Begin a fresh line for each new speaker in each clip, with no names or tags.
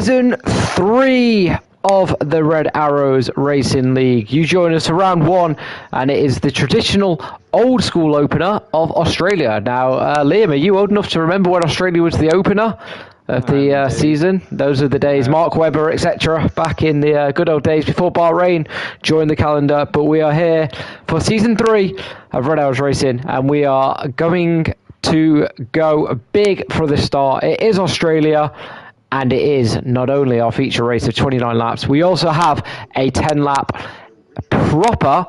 Season 3 of the Red Arrows Racing League. You join us for round 1, and it is the traditional old school opener of Australia. Now, Liam, are you old enough to remember when Australia was the opener of the season? Those are the days, Mark Webber, etc., back in the good old days before Bahrain joined the calendar. But we are here for Season 3 of Red Arrows Racing, and we are going to go big for the start. It is Australia. And it is not only our feature race of 29 laps, we also have a 10-lap proper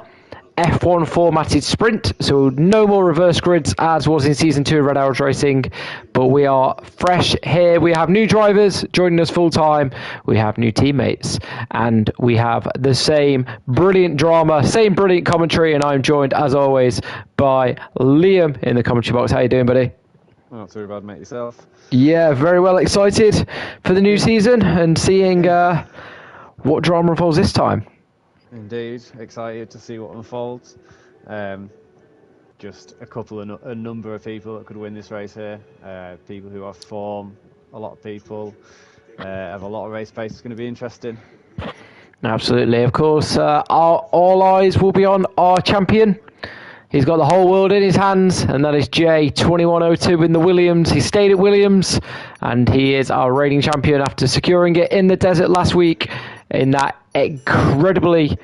F1 formatted sprint. So no more reverse grids as was in Season 2 of Red Arrows Racing. But we are fresh here. We have new drivers joining us full time. We have new teammates. And we have the same brilliant drama, same brilliant commentary. And I'm joined, as always, by Liam in the commentary box. How you doing, buddy?
Not too bad, mate. Yourself?
Yeah, very well excited for the new season and seeing what drama unfolds this time.
Indeed, excited to see what unfolds. Just a number of people that could win this race here. People who have form, a lot of people have a lot of race pace. It's going to be interesting.
Absolutely, of course. All eyes will be on our champion. He's got the whole world in his hands, and that is J2102 in the Williams. He stayed at Williams, and he is our reigning champion after securing it in the desert last week in that incredibly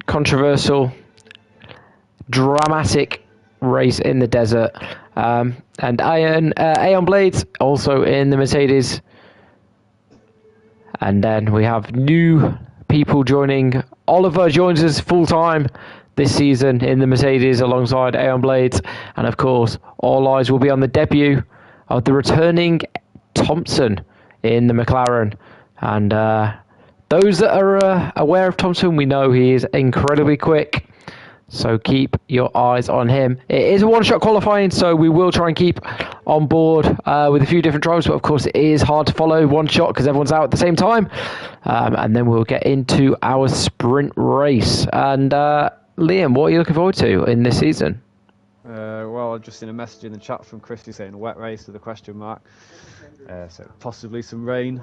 controversial, dramatic race in the desert. And Aeon Blades also in the Mercedes. And then we have new people joining. Oliver joins us full-time this season in the Mercedes alongside Aeon Blades. And, of course, all eyes will be on the debut of the returning Thompson in the McLaren. And those that are aware of Thompson, we know he is incredibly quick. So keep your eyes on him. It is a one-shot qualifying, so we will try and keep on board with a few different drivers. But, of course, it is hard to follow one shot because everyone's out at the same time. And then we'll get into our sprint race. And, Liam, what are you looking forward to in this season?
Well, I've just seen a message in the chat from Christy saying wet race with a question mark. So possibly some rain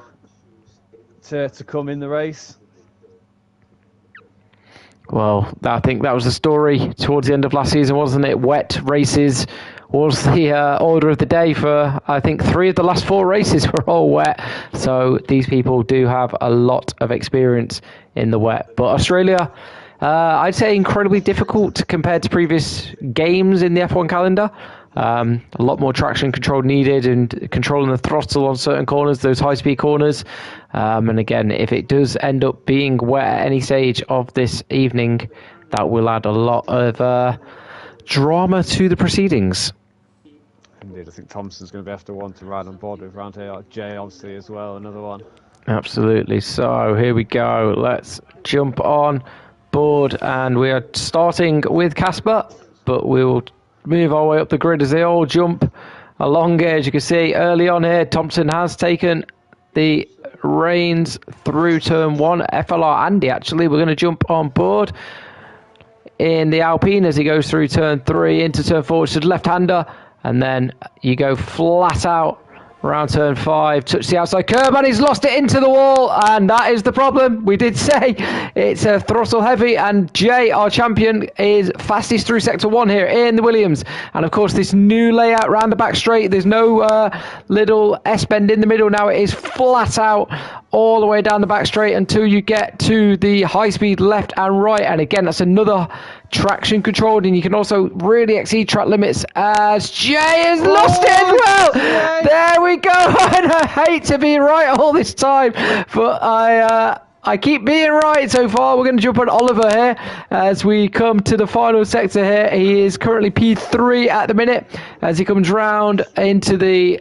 to come in the race.
Well, I think that was the story towards the end of last season, wasn't it? Wet races was the order of the day for, I think, 3 of the last 4 races were all wet. So these people do have a lot of experience in the wet. But Australia, I'd say incredibly difficult compared to previous games in the F1 calendar. A lot more traction control needed and controlling the throttle on certain corners, those high-speed corners. And again, if it does end up being wet at any stage of this evening, that will add a lot of drama to the proceedings.
Indeed, I think Thompson's going to be after one to ride on board with around here. Jay, obviously, as well, another one.
Absolutely. So here we go. Let's jump on board. And we are starting with Casper, but we will move our way up the grid as they all jump along here. As you can see early on here, Thompson has taken the reins through turn 1. FLR Andy, actually, we're going to jump on board in the Alpine as he goes through turn 3 into turn 4, which is left-hander, and then you go flat out around turn 5, touch the outside curb, and he's lost it into the wall, and that is the problem. We did say it's a throttle heavy, and Jay, our champion, is fastest through sector 1 here in the Williams. And of course, this new layout round the back straight, there's no little S-bend in the middle now. It is flat out all the way down the back straight until you get to the high-speed left and right. And again, that's another traction controlled, and you can also really exceed track limits as Jay has lost it as well. There we go. And I hate to be right all this time, but I keep being right so far. We're going to jump on Oliver here as we come to the final sector here. He is currently P3 at the minute as he comes round into the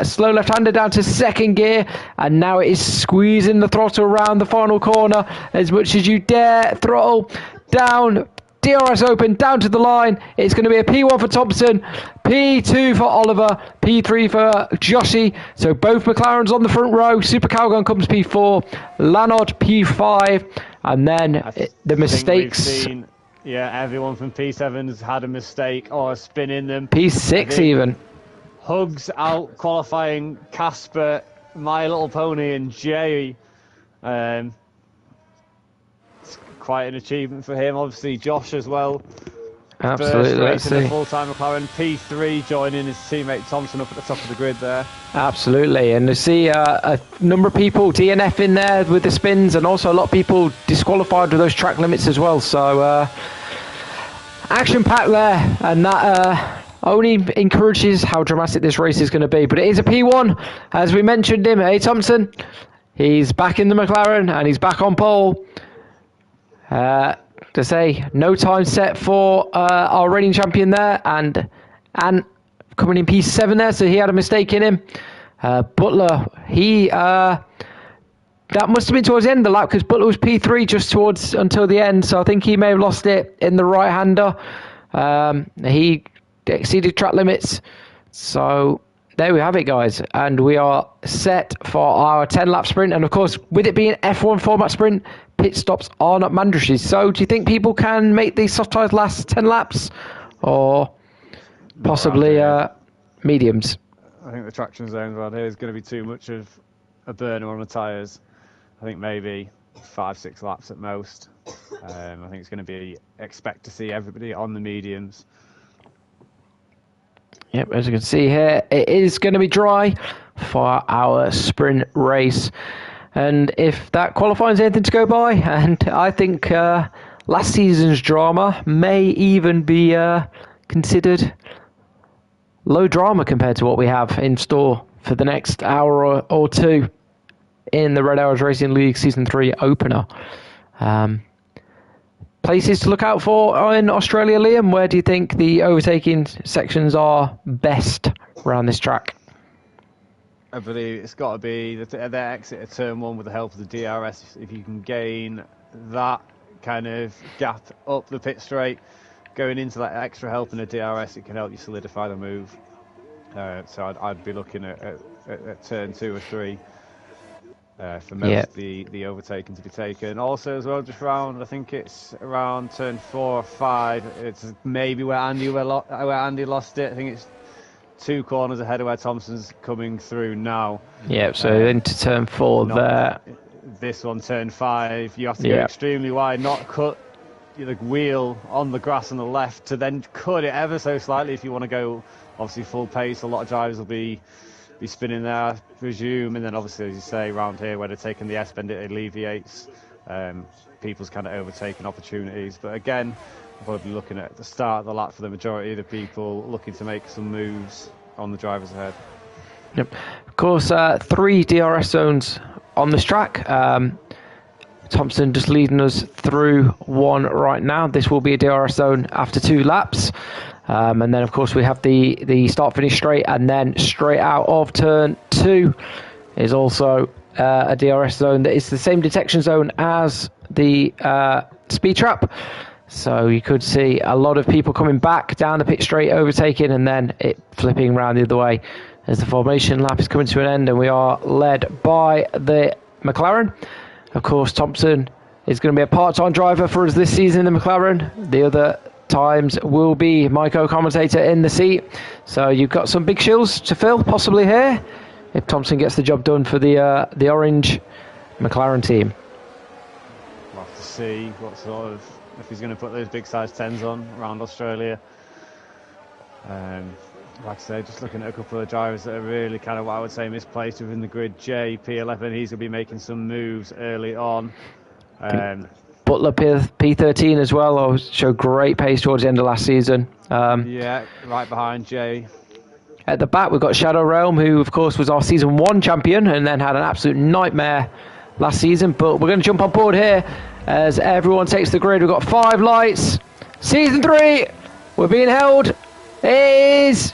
slow left-hander down to second gear, and now it is squeezing the throttle around the final corner as much as you dare. Throttle down, DRS open, down to the line. It's going to be a P1 for Thompson, P2 for Oliver, P3 for Joshy. So both McLarens on the front row. Super Calgon comes P4, Lanard P5, and then the mistakes.
Yeah, everyone from P7 has had a mistake or a spin in them.
P6 even.
Hugs out qualifying Casper, My Little Pony, and Jay. It's quite an achievement for him. Obviously, Josh as well.
Absolutely. Let's
First race in
see.
a full-time McLaren. P3 joining his teammate Thompson up at the top of the grid there.
Absolutely, and to see a number of people DNF in there with the spins, and also a lot of people disqualified with those track limits as well. So action-packed there, and that only encourages how dramatic this race is going to be. But it is a P1, as we mentioned him, Thompson. He's back in the McLaren, and he's back on pole. To say, no time set for our reigning champion there, and coming in P7 there, so he had a mistake in him. Butler, that must have been towards the end of the lap, because Butler was P3 just towards until the end, so I think he may have lost it in the right-hander. He exceeded track limits, so there we have it, guys, and we are set for our 10-lap sprint. And of course, with it being F1 format sprint, pit stops are not mandatory. So do you think people can make these soft tyres last 10 laps, or possibly mediums?
I think the traction zones around here is going to be too much of a burner on the tyres. I think maybe 5-6 laps at most. I think it's going to be, expect to see everybody on the mediums.
Yep, as you can see here, it is going to be dry for our sprint race. And if that qualifying is anything to go by, and I think last season's drama may even be considered low drama compared to what we have in store for the next hour or two in the Red Arrows Racing League Season 3 opener. Places to look out for in Australia, Liam? Where do you think the overtaking sections are best around this track?
I believe it's got to be the exit of turn 1 with the help of the DRS. If you can gain that kind of gap up the pit straight, going into that extra help in the DRS, it can help you solidify the move. So I'd be looking at turn 2 or 3 for most of the overtaking to be taken. Also as well, just around, I think it's around turn 4 or 5, it's maybe where Andy lost it. I think it's 2 corners ahead of where Thompson's coming through now.
Yeah, so into turn 4 there.
This one, turn 5, you have to go extremely wide, not cut the wheel on the grass on the left, to then cut it ever so slightly if you want to go obviously full pace. A lot of drivers will be spinning there, I presume, and then obviously, as you say, around here where they're taking the S-bend, it alleviates people's kind of overtaking opportunities. But again, I'm probably looking at the start of the lap for the majority of the people looking to make some moves on the drivers ahead.
Yep. Of course, 3 DRS zones on this track. Thompson just leading us through one right now. This will be a DRS zone after 2 laps. And then, of course, we have the start-finish straight, and then straight out of turn 2 is also a DRS zone that is the same detection zone as the speed trap. So you could see a lot of people coming back down the pit straight, overtaking, and then it flipping around the other way as the formation lap is coming to an end, and we are led by the McLaren. Of course, Thompson is going to be a part-time driver for us this season in the McLaren. The other times will be my co-commentator in the seat. So you've got some big shoes to fill, possibly here, if Thompson gets the job done for the orange McLaren team.
We'll have to see what sort of, if he's going to put those big size 10s on around Australia. Like I say, just looking at a couple of drivers that are really kind of what I would say misplaced within the grid. Jay, P11, he's going to be making some moves early on.
Butler P13 as well, showed great pace towards the end of last season.
Yeah, right behind Jay.
At the back, we've got Shadow Realm, who, of course, was our Season 1 champion and then had an absolute nightmare last season. But we're going to jump on board here as everyone takes the grid. We've got 5 lights. Season 3, we're being held. It is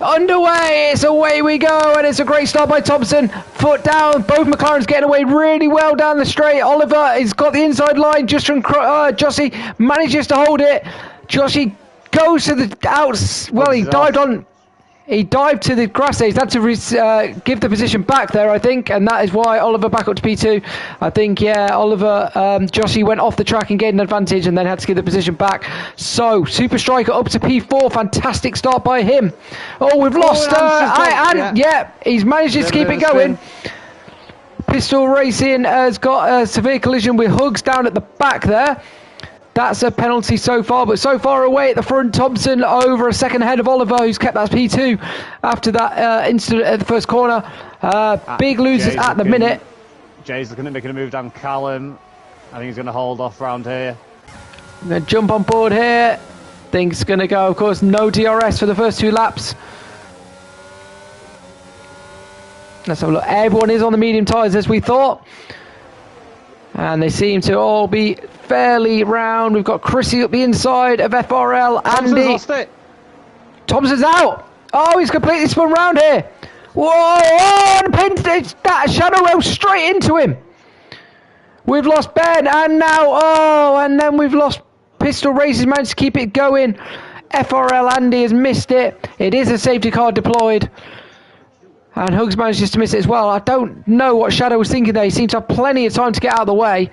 underway. It's away we go, and it's a great start by Thompson. Foot down, both McLarens getting away really well down the straight. Oliver has got the inside line just from Jossie, manages to hold it. Jossie goes to the outs. Well, he dived on. He dived to the grass there. He's had to give the position back there, I think, and that is why Oliver back up to P2. I think, yeah, Oliver, Joshy went off the track and gained an advantage and then had to give the position back. So, Super Striker up to P4. Fantastic start by him. Oh, we've lost. He's managed to keep it going. Pistol Racing has got a severe collision with Hugs down at the back there. That's a penalty so far, but so far away at the front, Thompson over a second ahead of Oliver, who's kept that P2 after that incident at the first corner. Big losers at the minute.
Jay's looking at making a move down Callum. I think he's going to hold off round here.
I'm going to jump on board here. Think it's going to go, of course, no DRS for the first 2 laps. Let's have a look. Everyone is on the medium tyres as we thought. And they seem to all be fairly round. We've got Chrissy up the inside of FRL. Andy.
Lost it.
Thompson's out. Oh, he's completely spun round here. Whoa, and that shadow went straight into him. We've lost Ben, and now, and then we've lost Pistol Racing. Managed to keep it going. FRL Andy has missed it. It is a safety car deployed. And Hugs manages to miss it as well. I don't know what Shadow was thinking there. He seemed to have plenty of time to get out of the way.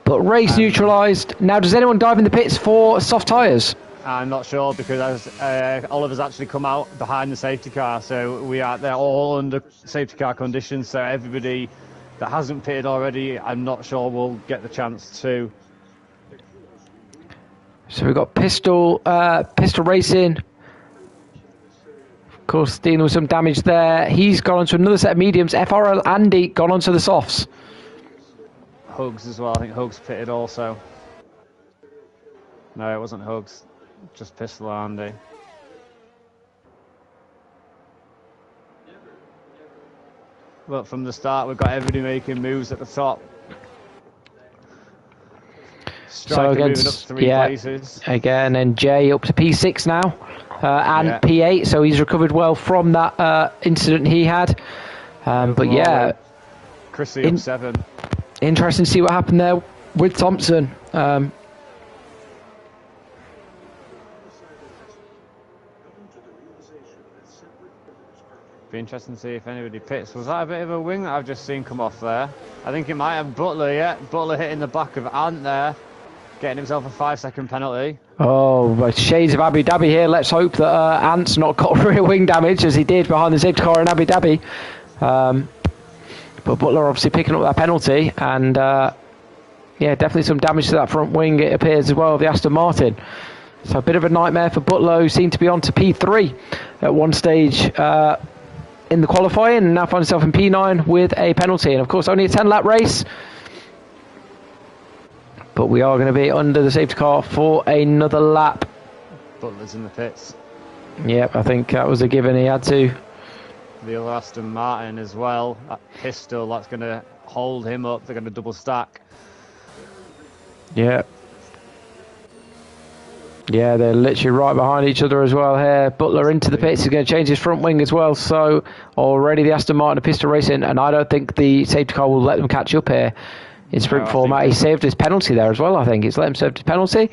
But race neutralised. Now, does anyone dive in the pits for soft tyres?
I'm not sure because Oliver's actually come out behind the safety car. So they're all under safety car conditions. So everybody that hasn't pitted already, I'm not sure will get the chance to.
So we've got Pistol Racing. Of course, dealing with some damage there. He's gone on to another set of mediums. FRL Andy gone on to the softs.
Hugs as well. I think Hugs pitted also. No, it wasn't Hugs. Just Pistol Andy. But from the start, we've got everybody making moves at the top. Striker moving up 3 places.
Again, and Jay up to P6 now. And P8, so he's recovered well from that incident he had. But yeah,
Chrissy up 7.
Interesting to see what happened there with Thompson.
Be interesting to see if anybody pits. Was that a bit of a wing that I've just seen come off there? I think it might have Butler, yeah. Butler hitting the back of Ant there, getting himself a 5-second penalty.
Oh, shades of Abu Dhabi here. Let's hope that Ant's not got rear wing damage as he did behind the safety car in Abu Dhabi. But Butler obviously picking up that penalty, and yeah, definitely some damage to that front wing, it appears, as well, of the Aston Martin. So a bit of a nightmare for Butler, who seemed to be on to P3 at one stage in the qualifying, and now finds himself in P9 with a penalty. And of course, only a 10-lap race. But we are going to be under the safety car for another lap.
Butler's in the pits.
Yep, I think that was a given. He had to.
The other Aston Martin as well. That Pistol, that's going to hold him up. They're going to double stack.
Yeah. Yeah, they're literally right behind each other as well here. Butler into the pits. He's going to change his front wing as well. So already the Aston Martin are Pistol Racing, and I don't think the safety car will let them catch up here. In sprint format, he saved his penalty there as well, I think. He's let him serve his penalty.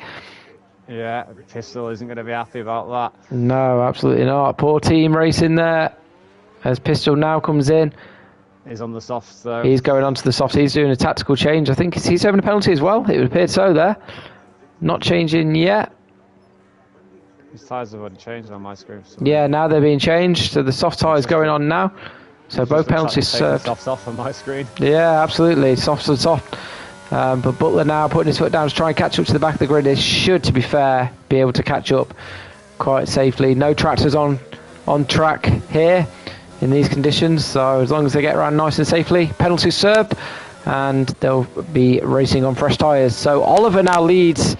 Yeah, Pistol isn't going to be happy about that.
No, absolutely not. Poor team racing there. As Pistol now comes in.
He's on the softs, though.
He's going on to the softs. He's doing a tactical change. I think he's serving a penalty as well. It appeared so there. Not changing yet.
His tyres have already changed on my screen. So
yeah, now they're being changed. So the soft tyres going on now. So both penalties served.
Softs off on my screen.
Yeah, absolutely. Soft and soft. But Butler now putting his foot down to try and catch up to the back of the grid. He should, to be fair, be able to catch up quite safely. No tractors on track here in these conditions. So as long as they get around nice and safely, penalties served, and they'll be racing on fresh tyres. So Oliver now leads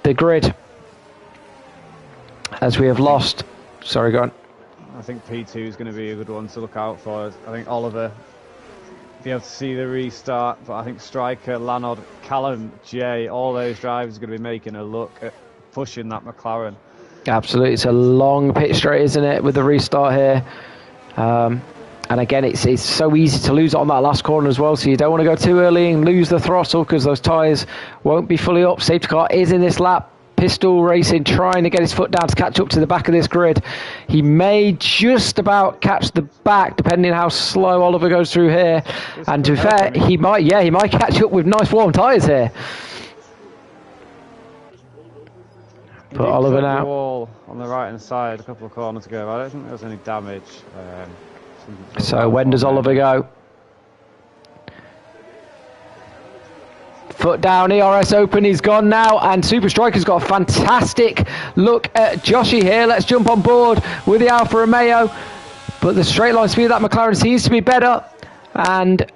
the grid as we have lost. Sorry, go on.
I think P2 is going to be a good one to look out for. I think Oliver be able to see the restart, but I think Striker, Lanard, Callum, Jay, all those drivers are going to be making a look at pushing that McLaren.
Absolutely, it's a long pit straight, isn't it, with the restart here. And again, it's so easy to lose it on that last corner as well, so you don't want to go too early and lose the throttle because those tyres won't be fully up. Safety car is in this lap. Pistol Racing trying to get his foot down to catch up to the back of this grid. He may just about catch the back, depending on how slow Oliver goes through here. And to be fair, he might catch up with nice warm tyres here. Put Oliver now.
Wall on the right hand side, a couple of corners ago. I don't think there was any damage.
So when does Oliver go? Foot down, ERS open, he's gone now, and Super Striker's got a fantastic look at Joshy here. Let's jump on board with the Alfa Romeo, but the straight line speed of that McLaren seems to be better. And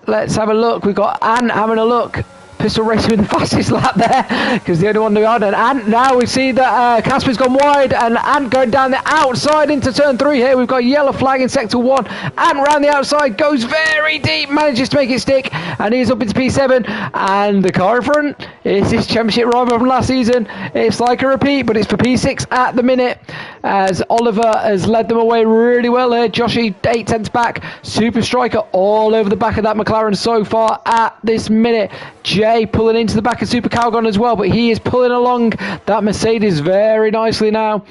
let's have a look. We've got Ant having a look. Pistol Racing with the fastest lap there, because the only one who had an Ant. Now we see that Casper's gone wide, and Ant going down the outside into turn 3 here. We've got a yellow flag in sector 1. Ant round the outside, goes very deep, manages to make it stick, and he's up into P7. And the car in front is his championship rival from last season. It's like a repeat, but it's for P6 at the minute, as Oliver has led them away really well here. Joshy 8 tenths back. Super Striker all over the back of that McLaren so far at this minute. Jay pulling into the back of Super Calgon as well, but he is pulling along that Mercedes very nicely now.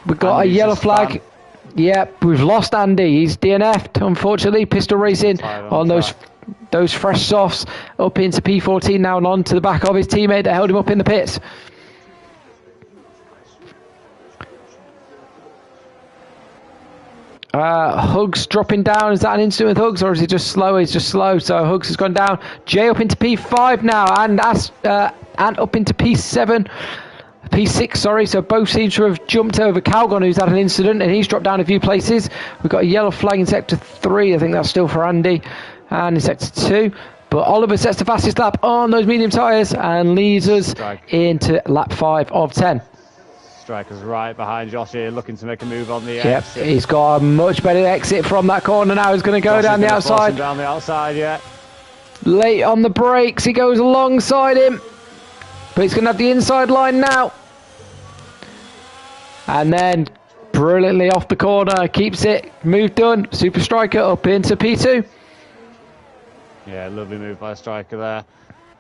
We've got a yellow flag. Yep, we've lost Andy. He's DNF'd, unfortunately. Pistol Racing on those fresh softs up into P14 now and on to the back of his teammate that held him up in the pits. Hugs dropping down. Is that an incident with Hugs, or is he just slow? He's just slow. So Hugs has gone down. Jay up into P5 now, and up into P7. P6, sorry. So both seem to have jumped over Calgon, who's had an incident, and he's dropped down a few places. We've got a yellow flag in sector 3. I think that's still for Andy. And in sector 2. But Oliver sets the fastest lap on those medium tyres and leads us into lap 5 of 10.
Striker's right behind Josh here, looking to make a move on the exit.
Yep, he's got a much better exit from that corner now. He's going to go down the outside.
Down the outside, yeah.
Late on the brakes, he goes alongside him. But he's going to have the inside line now. And then, brilliantly off the corner, keeps it. Move done. Super Striker up into P2.
Yeah, lovely move by Striker there.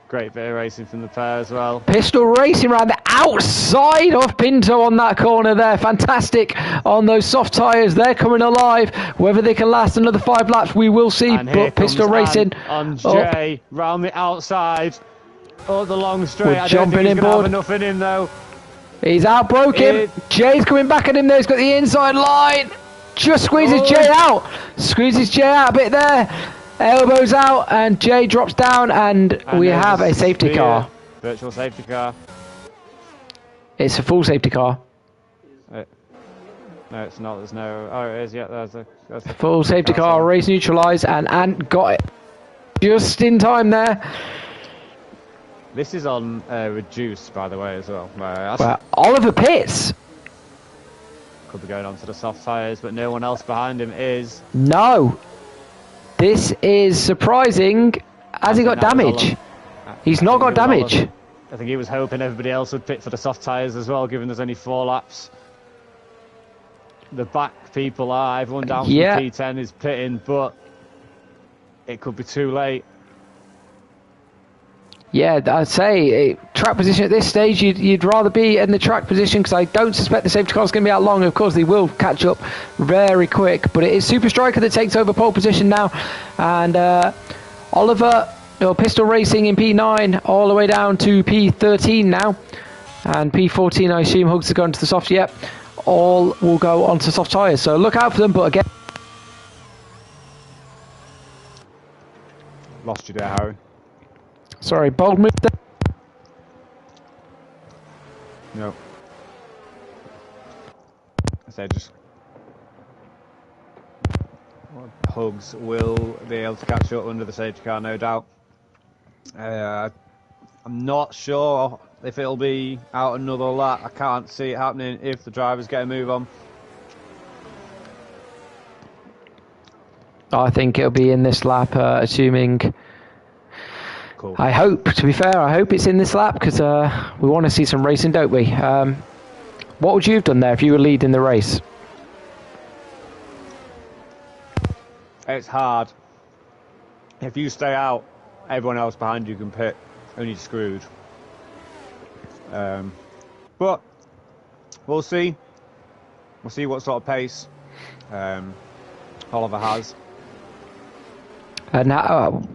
Great bit of racing from the pair as well.
Pistol Racing around the outside of Pinto on that corner there. Fantastic on those soft tyres. They're coming alive. Whether they can last another 5 laps, we will see.
And
but Pistol Racing
on Jay round the outside. Oh, the long straight.
We're jumping in board.
Enough in him though.
He's outbroke him. Jay's coming back at him there. He's got the inside line. Just squeezes Jay out. Squeezes Jay out a bit there. Elbows out, and Jay drops down, and we have a safety car.
Virtual safety car.
It's a full safety car.
No, it's not. There's no. Oh, it is. Yeah, there's a
full safety car. Race neutralised, and Ant got it just in time there.
This is on reduced, by the way, as well.
Well, Oliver Pitts
could be going on to the soft tyres, but no one else behind him is.
No. This is surprising. Has he got damage? He's not got damage.
I think he was hoping everybody else would pit for the soft tyres as well, given there's only 4 laps. The back people are, everyone down from P10 is pitting, but it could be too late. Yeah,
I'd say track position at this stage, you'd rather be in the track position, because I don't suspect the safety car's going to be out long. Of course, they will catch up very quick, but it is Super Striker that takes over pole position now, and Oliver, Pistol Racing in P9 all the way down to P13 now, and P14 I assume Hugs are going to the soft. Yep, all will go onto soft tyres, so look out for them. But again,
lost you there, Harry.
Sorry, bold move there.
No. I said just Hugs will be able to catch up under the safety car, no doubt. I'm not sure if it'll be out another lap. I can't see it happening if the drivers get a move on.
I think it'll be in this lap, assuming.
Cool.
I hope, to be fair, I hope it's in this lap, because we want to see some racing, don't we? What would you have done there if you were leading the race?
It's hard. If you stay out, everyone else behind you can pit, and you're screwed. But we'll see. We'll see what sort of pace Oliver has.
And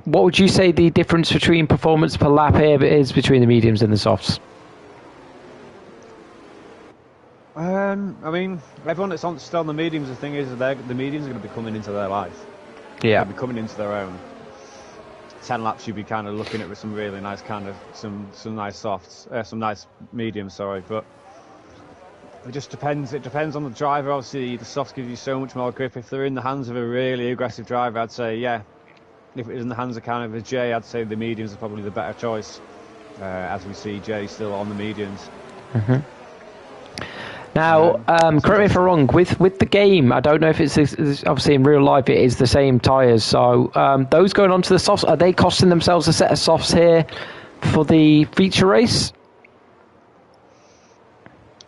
what would you say the difference between performance per lap here is between the mediums and the softs?
I mean, everyone that's still on the mediums, the thing is, the mediums are going to be coming into their life.
Yeah.
They'll be coming into their own. 10 laps, you'd be kind of looking at some really nice some nice softs, some nice mediums, sorry. But it just depends. It depends on the driver. Obviously, the softs give you so much more grip. If they're in the hands of a really aggressive driver, I'd say, yeah. If it was in the hands of kind of a Jay, I'd say the mediums are probably the better choice, as we see Jay still on the mediums.
Mm-hmm. Now, correct me if I'm wrong, with the game, I don't know if it's obviously in real life it is the same tyres, so those going onto the softs, are they costing themselves a set of softs here for the feature race?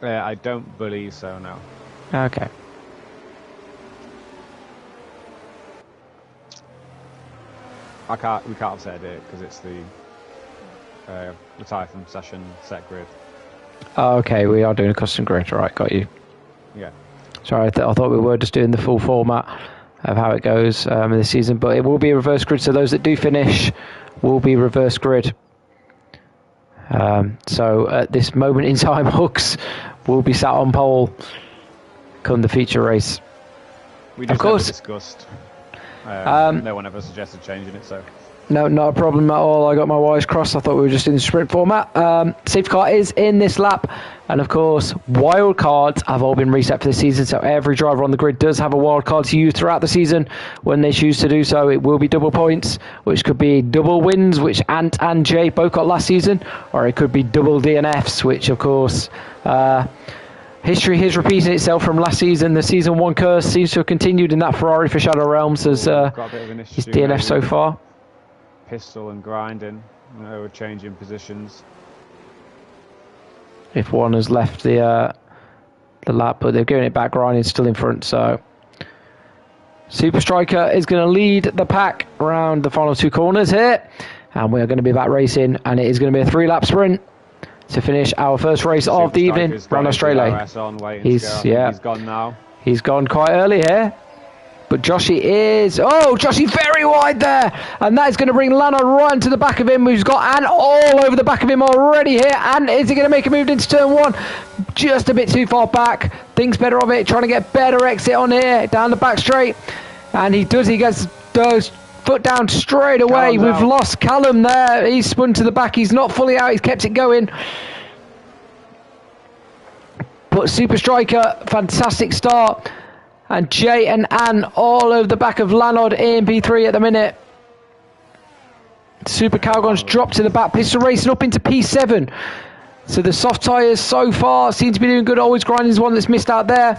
I don't believe so, no.
Okay.
We can't have said it because it's the tyre from session set grid.
Oh, okay, we are doing a custom grid, right, got you.
Yeah.
Sorry, I thought we were just doing the full format of how it goes in the season, but it will be a reverse grid, so those that do finish will be reverse grid. So at this moment in time, Hooks will be sat on pole come the feature race.
We just
of course
discussed. No one ever suggested changing it, so.
No, not a problem at all. I got my wires crossed. I thought we were just in the sprint format. Safety car is in this lap. And of course, wild cards have all been reset for the season. So every driver on the grid does have a wild card to use throughout the season. When they choose to do so, it will be double points, which could be double wins, which Ant and Jay both got last season. Or it could be double DNFs, which of course... history is repeating itself from last season. The season 1 curse seems to have continued in that Ferrari for Shadow Realms as his DNF so far.
Pistol and grinding, changing positions.
If one has left the lap, but they're giving it back, grinding still in front. So Super Striker is going to lead the pack around the final 2 corners here, and we are going to be back racing, and it is going to be a 3-lap sprint to finish our first race of the evening around Australia. He's
gone now.
He's gone quite early here. But Joshy Joshy very wide there. And that is going to bring Lano right into the back of him, who's got Ant all over the back of him already here. And is he going to make a move into turn 1? Just a bit too far back. Thinks better of it, trying to get better exit on here, down the back straight. And he gets those foot down straight away. We've lost Callum there. He's spun to the back. He's not fully out. He's kept it going. But Super Striker, fantastic start. And Jay and Anne all over the back of Lanod in P3 at the minute. Super Calgon's dropped to the back. Pistol racing up into P7. So the soft tyres so far seem to be doing good. Always Grinding is one that's missed out there.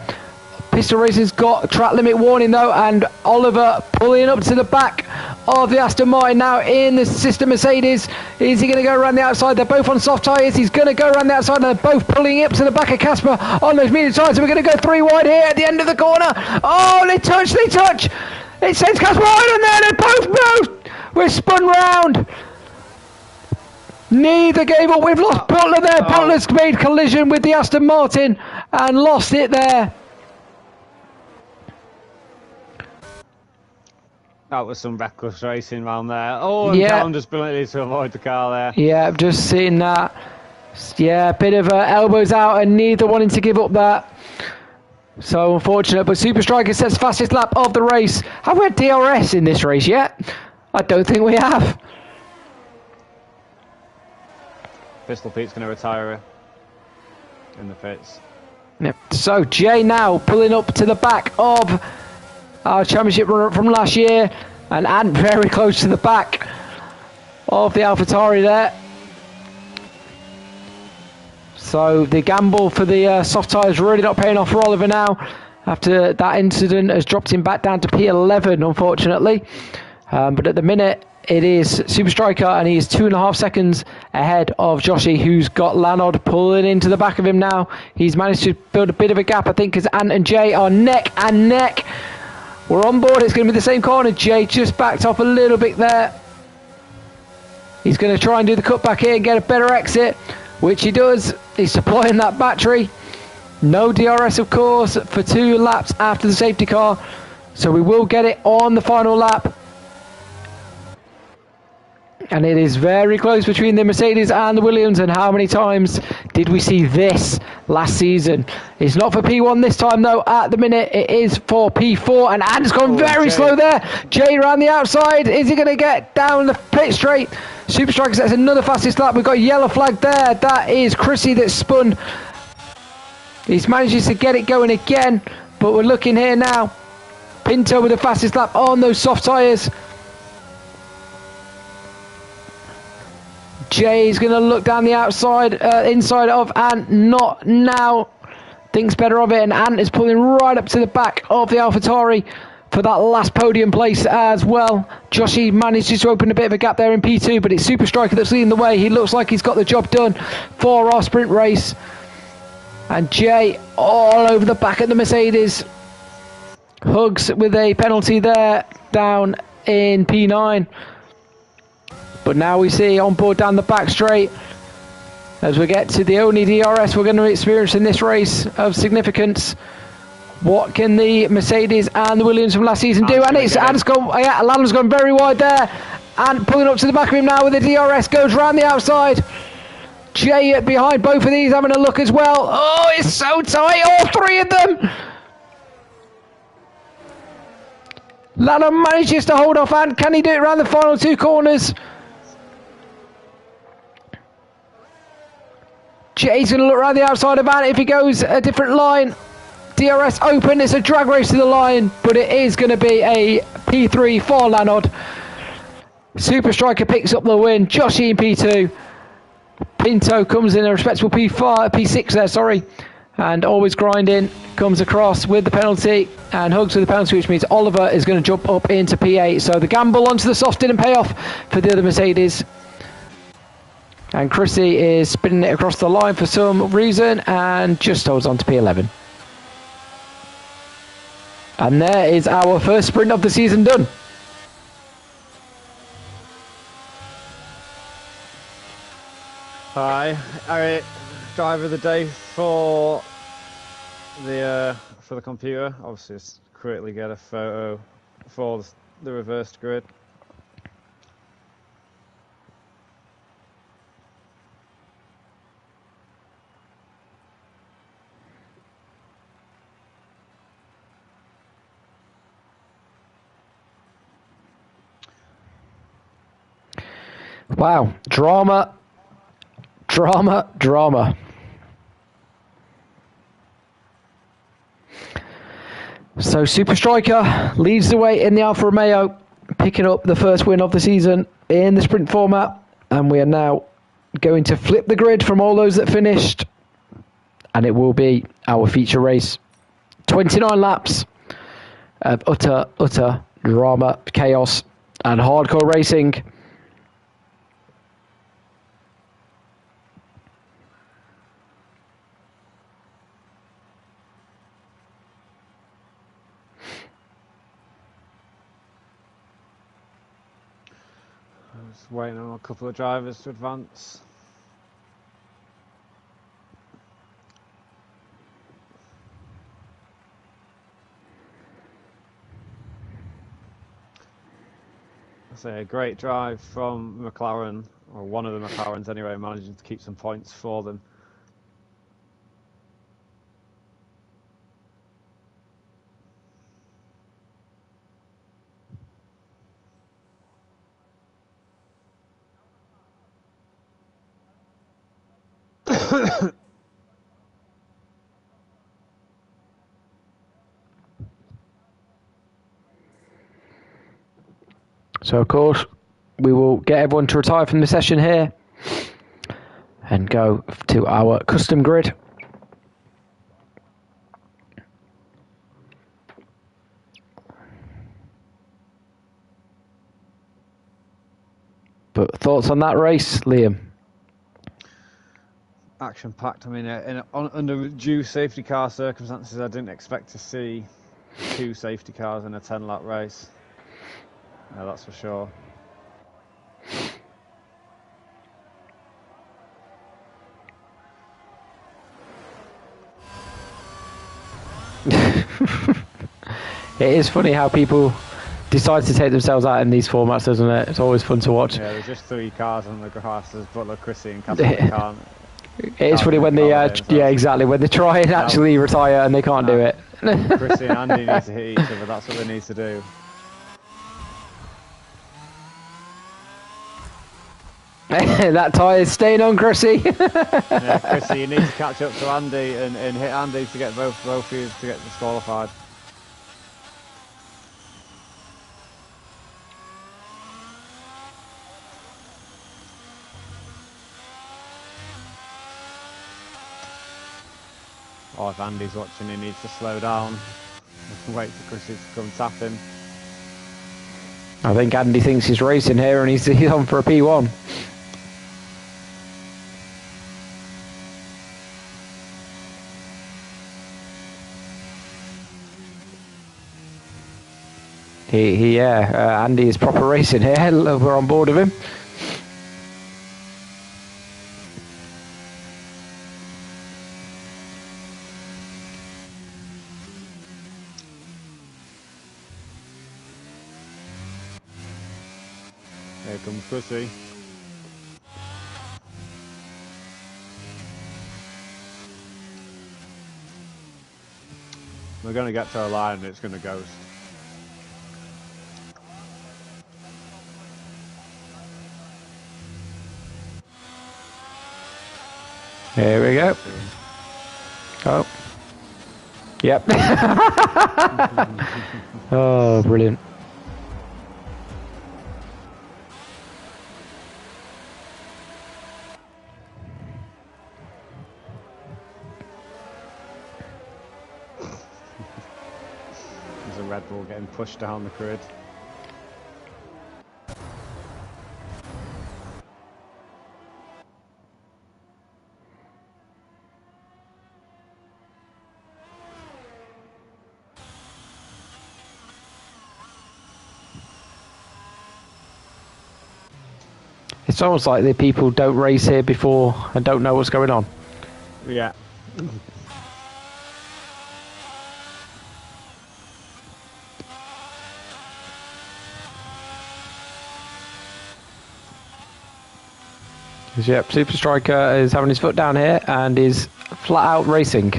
Pistol Racing's got track limit warning though, and Oliver pulling up to the back of the Aston Martin now in the sister Mercedes. Is he going to go around the outside? They're both on soft tyres. He's going to go around the outside, and they're both pulling up to the back of Casper on those medium tyres. So we're going to go 3 wide here at the end of the corner. Oh, they touch. It sends Casper right on there. They both. We're spun round. Neither gave up. We've lost Butler there. Butler's made collision with the Aston Martin and lost it there.
That was some reckless racing around there. Oh, and Callum just brilliantly to avoid the car there.
Yeah, I've just seen that. Yeah, a bit of elbows out and neither wanting to give up that. So unfortunate, but Super Striker says fastest lap of the race. Have we had DRS in this race yet? I don't think we have.
Pistol Pete's going to retire in the pits.
Yep. So Jay now pulling up to the back of our championship runner-up from last year, and Ant very close to the back of the AlphaTauri there. So the gamble for the soft tyres really not paying off for Oliver now, after that incident has dropped him back down to P11 unfortunately. But at the minute it is Super Striker, and he is 2.5 seconds ahead of Joshy, who's got Lanod pulling into the back of him now. He's managed to build a bit of a gap, I think, because Ant and Jay are neck and neck. We're on board. It's going to be the same corner. Jay just backed off a little bit there. He's going to try and do the cutback here and get a better exit. which he does. He's supplying that battery. No DRS, of course, for 2 laps after the safety car. So we will get it on the final lap. And it is very close between the Mercedes and the Williams. And how many times did we see this last season? It's not for P1 this time, though. At the minute, it is for P4. And Ant's gone very slow there. Jay around the outside. Is he going to get down the pit straight? Super Striker sets another fastest lap. We've got a yellow flag there. That is Chrissy that spun. He's manages to get it going again. But we're looking here now. Pinto with the fastest lap on those soft tyres. Jay's going to look down the outside, inside of Ant. Not now. Thinks better of it, and Ant is pulling right up to the back of the AlphaTauri for that last podium place as well. Joshy manages to open a bit of a gap there in P2, but it's Super Striker that's leading the way. He looks like he's got the job done for our sprint race. And Jay all over the back of the Mercedes. Hugs with a penalty there down in P9. But now we see on board down the back straight as we get to the only DRS we're going to experience in this race of significance. What can the Mercedes and the Williams from last season do? And Lannon's gone very wide there. And pulling up to the back of him now with the DRS, goes around the outside. Jay behind both of these having a look as well. Oh, it's so tight, all 3 of them. Lannon manages to hold off Ant. Can he do it around the final 2 corners? Jay's going to look around the outside of Ant if he goes a different line. DRS open, it's a drag race to the line, but it is going to be a P3 for Lanod. Super Striker picks up the win, Joshy in P2. Pinto comes in a respectable P6 there, sorry. And always grinding, comes across with the penalty and Hugs with the penalty, which means Oliver is going to jump up into P8. So the gamble onto the soft didn't pay off for the other Mercedes. And Chrissy is spinning it across the line for some reason and just holds on to P11. And there is our first sprint of the season done.
Hi, Eric, driver of the day for the computer. Obviously, just quickly get a photo for the reversed grid.
Wow, drama. So Super Striker leads the way in the Alfa Romeo, picking up the first win of the season in the sprint format. And we are now going to flip the grid from all those that finished. And it will be our feature race. 29 laps of utter drama, chaos, and hardcore racing.
Just waiting on a couple of drivers to advance. I say a great drive from McLaren, or one of the McLarens anyway, managing to keep some points for them.
So, of course, we will get everyone to retire from the session here and go to our custom grid. But thoughts on that race, Liam?
Action-packed. I mean, under due safety car circumstances, I didn't expect to see 2 safety cars in a 10-lap race. No, that's for sure.
is funny how people decide to take themselves out in these formats, doesn't it? It's always fun to watch.
Yeah, there's just 3 cars on the grass. There's Butler, Chrissy, and Casper can't.
It is funny when they, yeah, exactly, when they try and actually retire and they can't do it.
Chrissy and Andy need to hit each other. That's what they need to do.
That tyre's staying on, Chrissy.
Yeah, Chrissy, you need to catch up to Andy and hit Andy to get both of you to get disqualified. Or if Andy's watching, he needs to slow down. Wait for Chrissy to come tap him.
I think Andy thinks he's racing here and he's on for a P1. Andy is proper racing here. We're on board with him.
Here comes Chrissy. We're going to get to a line and it's going to ghost.
Here we go. Oh. Yep. Oh, brilliant.
There's a Red Bull getting pushed down the grid.
It's almost like the people don't race here before and don't know what's going on.
Yeah.
Yep, Super Striker is having his foot down here and is flat out racing.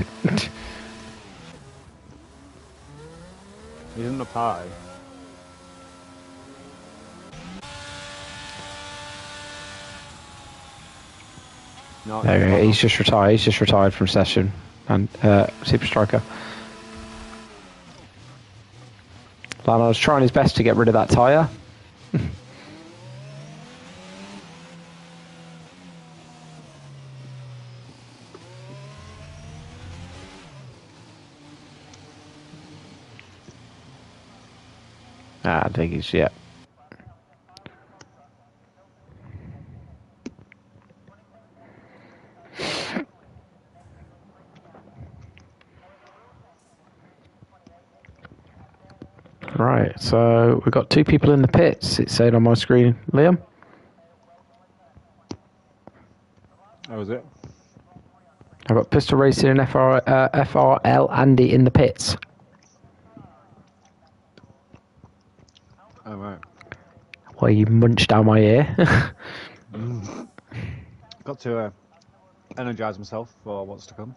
He's in the party. No,
There, he's just retired. He's just retired from session and Super Striker. Lano's trying his best to get rid of that tyre. I think he's, yeah. Right, so we've got 2 people in the pits, it's saying on my screen. Liam?
How was it?
I've got Pistol Racing and FRL Andy in the pits.
Oh, right.
Well, you munched down my ear.
Got to energise myself for what's to come.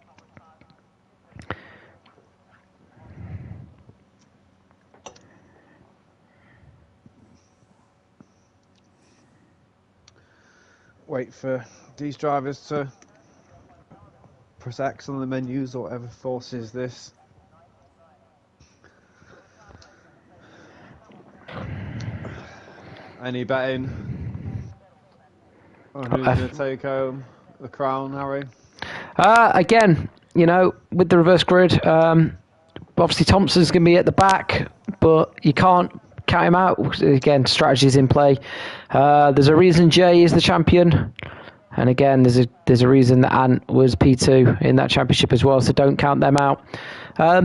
Wait for these drivers to press X on the menus or whatever forces this. Any betting on who's going to take home the crown, Harry?
Again, you know, with the reverse grid, obviously Thompson's going to be at the back, but you can't count him out. Again, strategies in play. There's a reason Jay is the champion, and again, there's a reason that Ant was P2 in that championship as well. So don't count them out.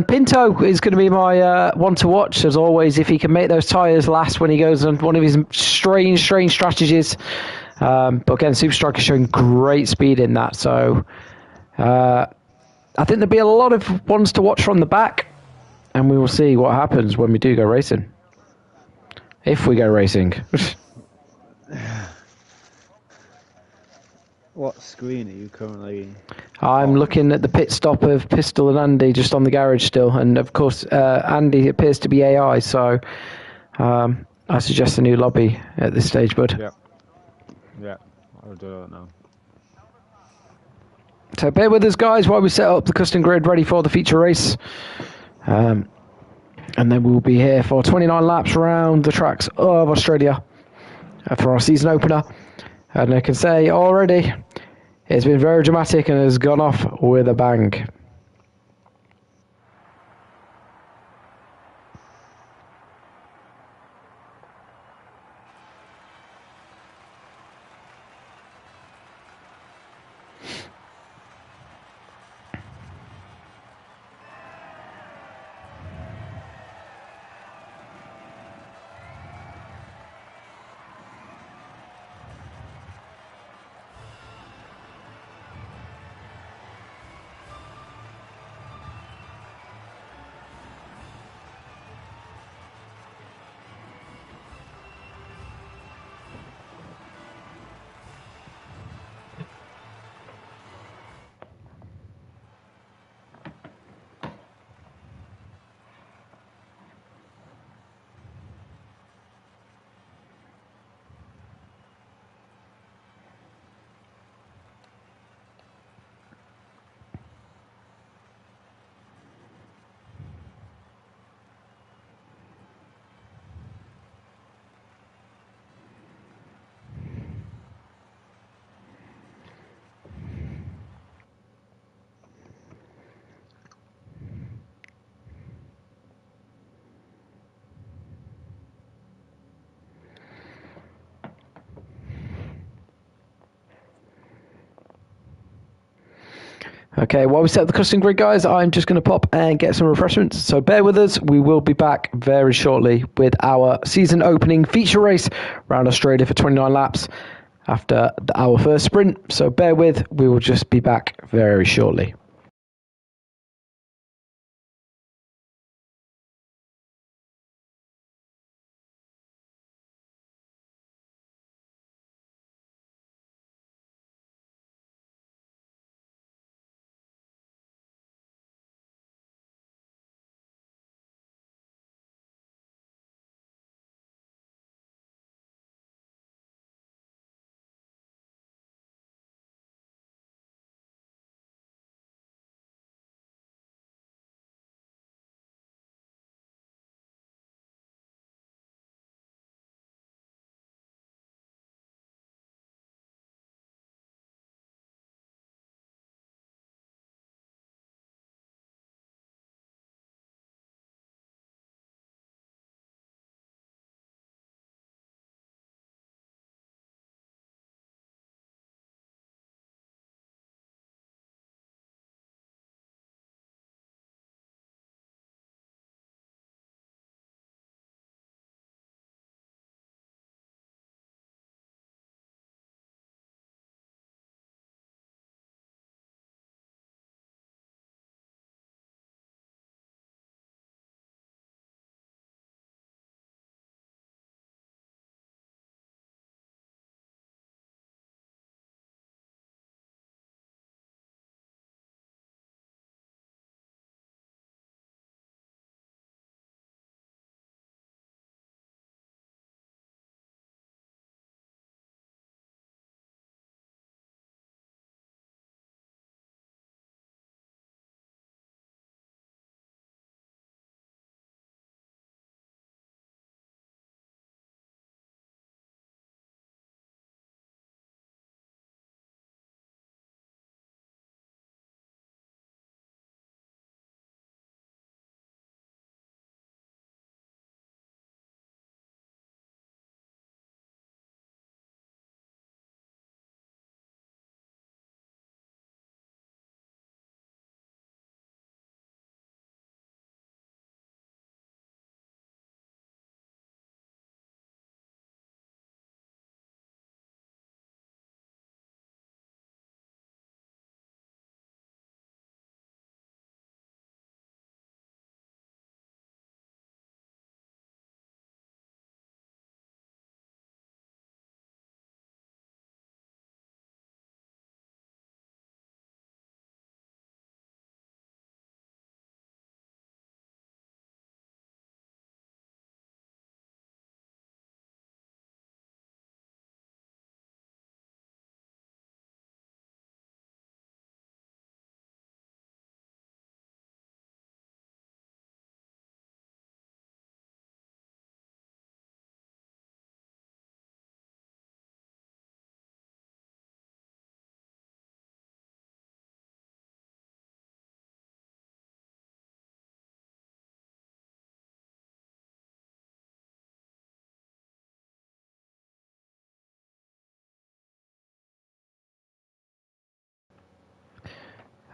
Pinto is going to be my one to watch as always. If he can make those tyres last when he goes on one of his strange strategies. But again, Super Striker showing great speed in that. So I think there'll be a lot of ones to watch from the back. and we will see what happens when we do go racing. If we go racing.
What screen are you currently?
I'm looking at the pit stop of Pistol and Andy just on the garage still, and of course Andy appears to be AI, so I suggest a new lobby at this stage, bud.
Yeah, I'll do it now.
So bear with us, guys, while we set up the custom grid ready for the feature race. And then we'll be here for 29 laps around the tracks of Australia for our season opener. And I can say already, it's been very dramatic and has gone off with a bang. Okay, while we set up the custom grid, guys, I'm just going to pop and get some refreshments. So bear with us. We will be back very shortly with our season opening feature race around Australia for 29 laps after our first sprint. So bear with. We will just be back very shortly.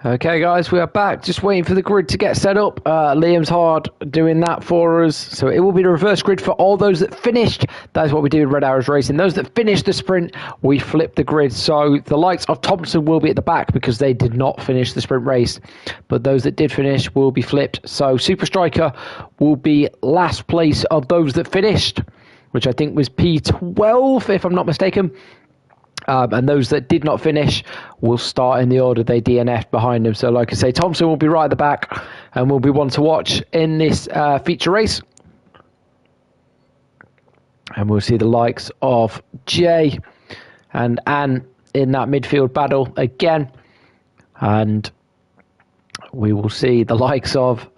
Okay, guys, we are back. Just waiting for the grid to get set up. Liam's hard doing that for us. So it will be the reverse grid for all those that finished. That is what we do in Red Arrows Racing. Those that finished the sprint, we flip the grid. So the likes of Thompson will be at the back because they did not finish the sprint race. But those that did finish will be flipped. So Super Striker will be last place of those that finished, which I think was P12, if I'm not mistaken. And those that did not finish will start in the order they DNF'd behind them. So like I say, Thompson will be right at the back and will be one to watch in this feature race. And we'll see the likes of Jay and Anne in that midfield battle again. And we will see the likes of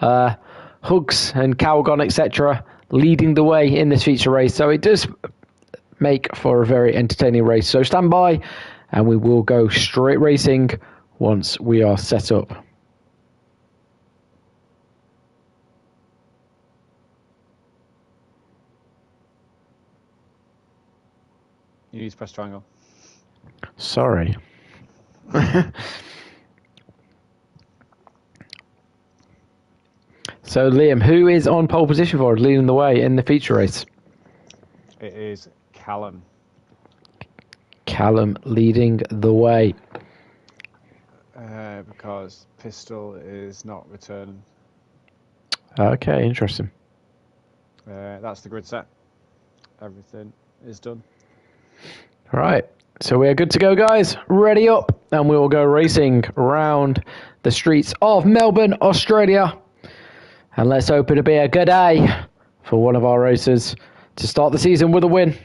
Hugs and Calgon, etc. leading the way in this feature race. So it does make for a very entertaining race. So stand by and we will go straight racing once we are set up.
You need to press triangle.
Sorry. So Liam, who is on pole position for us, leading the way in the feature race?
It is Callum.
Callum leading the way.
Because Pistol is not returning.
Okay, interesting.
That's the grid set. Everything is done.
All right, so we are good to go, guys. Ready up, and we will go racing around the streets of Melbourne, Australia. And let's hope it'll be a good day for one of our racers to start the season with a win.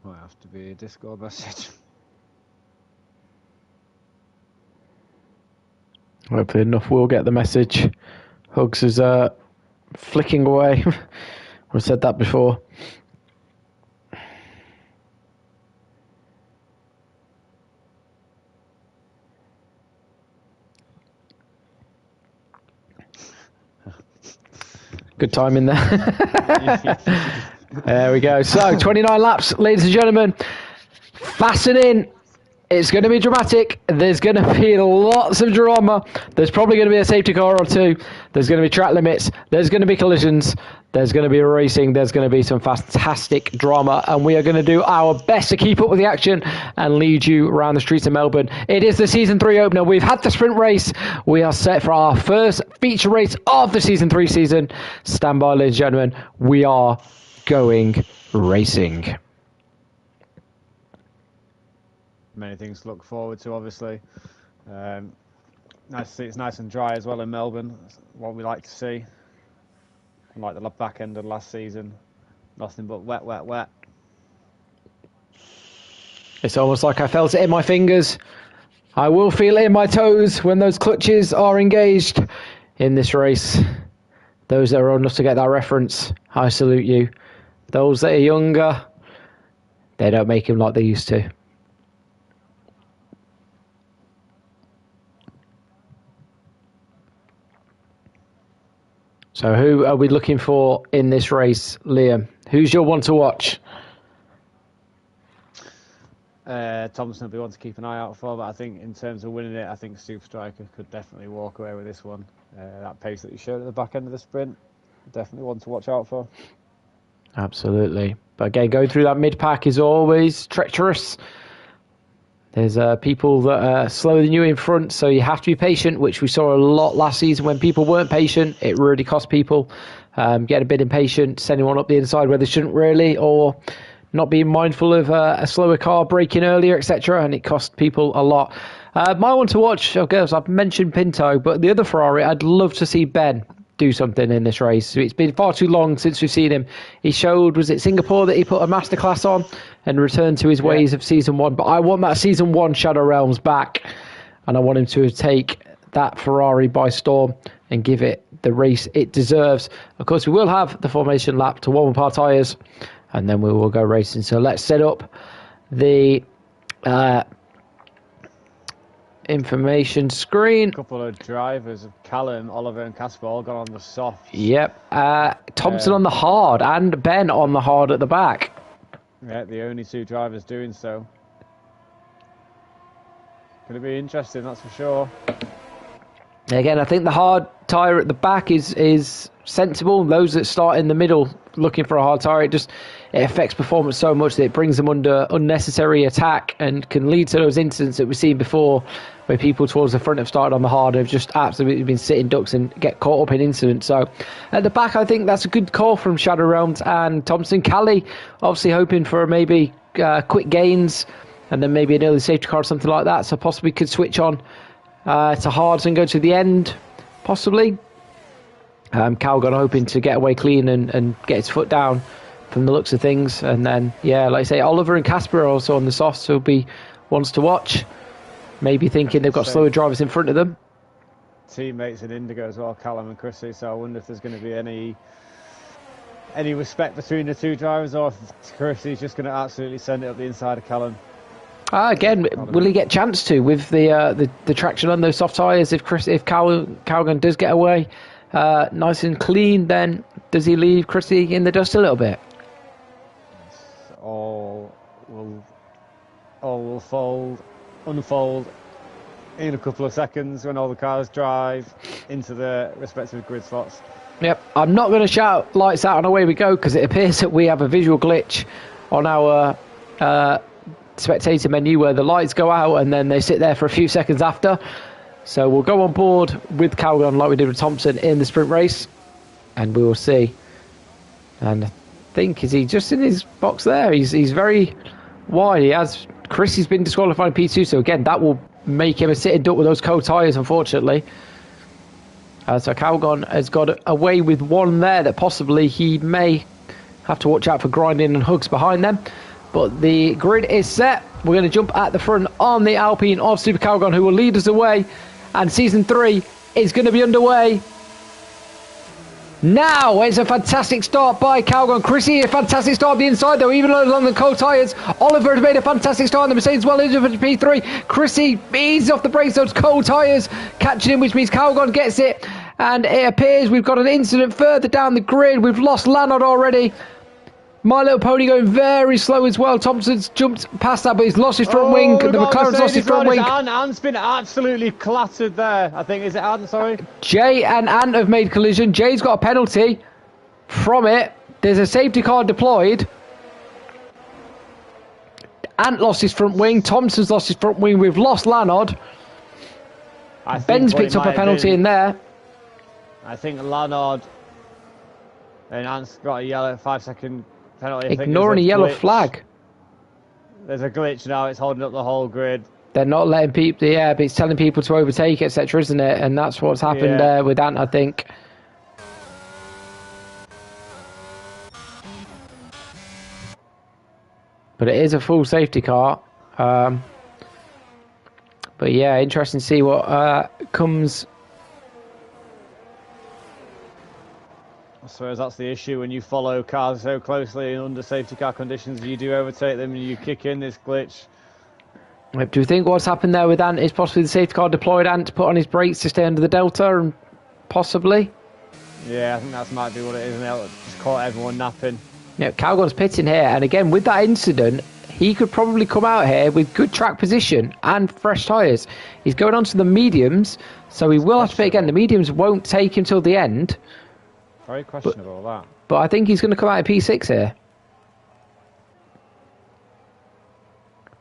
Might have to be a Discord message.
Hopefully enough will get the message. Hugs is flicking away. I've said that before. Good timing there. There we go. So, 29 laps, ladies and gentlemen. Fasten in. It's going to be dramatic. There's going to be lots of drama. There's probably going to be a safety car or two. There's going to be track limits. There's going to be collisions. There's going to be racing. There's going to be some fantastic drama. And we are going to do our best to keep up with the action and lead you around the streets of Melbourne. It is the Season 3 opener. We've had the sprint race. We are set for our first feature race of the Season 3 season. Stand by, ladies and gentlemen. We are going racing.
Many things to look forward to, obviously. Nice to see it's nice and dry as well in Melbourne. That's what we like to see. Unlike the back end of last season, nothing but wet, wet, wet.
It's almost like I felt it in my fingers. I will feel it in my toes when those clutches are engaged in this race. Those that are old enough to get that reference, I salute you. Those that are younger, they don't make them like they used to. So who are we looking for in this race, Liam? Who's your one to watch?
Thompson will be one to keep an eye out for, but I think in terms of winning it, I think Super Striker could definitely walk away with this one. That pace that he showed at the back end of the sprint, definitely one to watch out for.
Absolutely. But again, going through that mid-pack is always treacherous. There's people that are slower than you in front, so you have to be patient, which we saw a lot last season. When people weren't patient, it really cost people. Getting a bit impatient, sending one up the inside where they shouldn't really, or not being mindful of a slower car braking earlier, etc., and it cost people a lot. My one to watch, okay, I've mentioned Pinto, but the other Ferrari, I'd love to see Ben do something in this race. It's been far too long since we've seen him. He showed, was it Singapore, that he put a masterclass on and returned to his ways of season one. But I want that season one Shadow Realms back, and I want him to take that Ferrari by storm and give it the race it deserves. Of course, we will have the formation lap to warm up our tyres, and then we will go racing. So let's set up the information screen.
A couple of drivers of Callum, Oliver and Casper all gone on the soft.
Yep. Thompson on the hard and Ben on the hard at the back.
Yeah, the only 2 drivers doing so. Going to be interesting, that's for sure.
Again, I think the hard tyre at the back is sensible. Those that start in the middle looking for a hard tyre, it affects performance so much that it brings them under unnecessary attack and can lead to those incidents that we've seen before where people towards the front have started on the hard have just absolutely been sitting ducks and get caught up in incidents. So at the back, I think that's a good call from Shadow Realms and Thompson. Callie obviously hoping for maybe quick gains and then maybe an early safety car or something like that. So possibly could switch on to hards and go to the end, possibly. Calgon hoping to get away clean and get his foot down from the looks of things. And then, yeah, like I say, Oliver and Casper are also on the softs, so will be ones to watch. Maybe thinking they've got slower drivers in front of them.
Teammates in Indigo as well, Callum and Chrissy, so I wonder if there's going to be any respect between the 2 drivers, or if Chrissy's just going to absolutely send it up the inside of Callum.
Again, will he get a chance to with the traction on those soft tyres? If Calgon does get away nice and clean, then does he leave Chrissy in the dust a little bit?
All will unfold in a couple of seconds when all the cars drive into their respective grid slots.
Yep, I'm not going to shout lights out and away we go because it appears that we have a visual glitch on our spectator menu where the lights go out and then they sit there for a few seconds after. So we'll go on board with Calgon like we did with Thompson in the sprint race and we will see. And I think, is he just in his box there? He's very wide. Chrissy's been disqualified in P2, so again that will make him a sitting duck with those cold tyres, unfortunately. So Calgon has got away with one there that possibly he may have to watch out for grinding and hugs behind them. But the grid is set. We're going to jump at the front on the Alpine of Super Calgon, who will lead us away. And Season 3 is going to be underway now. It's a fantastic start by Calgon. Chrissy, a fantastic start on the inside, though, even along the cold tyres. Oliver has made a fantastic start on the Mercedes well into P3. Chrissy eases off the brakes, those cold tyres, catching him, which means Calgon gets it. And it appears we've got an incident further down the grid. We've lost Lanard already. My Little Pony going very slow as well. Thompson's jumped past that, but he's lost his front wing. The McLaren's lost his front wing.
Ant's been absolutely clattered there. I think, is it Ant? Sorry.
Jay and Ant have made collision. Jay's got a penalty from it. There's a safety car deployed. Ant lost his front wing. Thompson's lost his front wing. We've lost Lanard. Ben's picked up a penalty in there.
I think Lanard and Ant's got a yellow 5-second penalty.
Ignoring a yellow flag.
There's a glitch now. It's holding up the whole grid.
They're not letting people, but it's telling people to overtake, etc., isn't it? And that's what's happened with Ant, I think. But it is a full safety car. But yeah, interesting to see what comes.
I suppose that's the issue when you follow cars so closely and under safety car conditions. You do overtake them and you kick in this glitch.
Do you think what's happened there with Ant is possibly the safety car deployed Ant to put on his brakes to stay under the Delta, and possibly?
Yeah, I think that might be what it is, and it'll just caught everyone napping.
Yeah, Calgon's pitting here, and again with that incident, he could probably come out here with good track position and fresh tyres. He's going on to the mediums, so he will have to pit again. The mediums won't take him till the end.
Very questionable, that.
But I think he's going to come out of P6 here.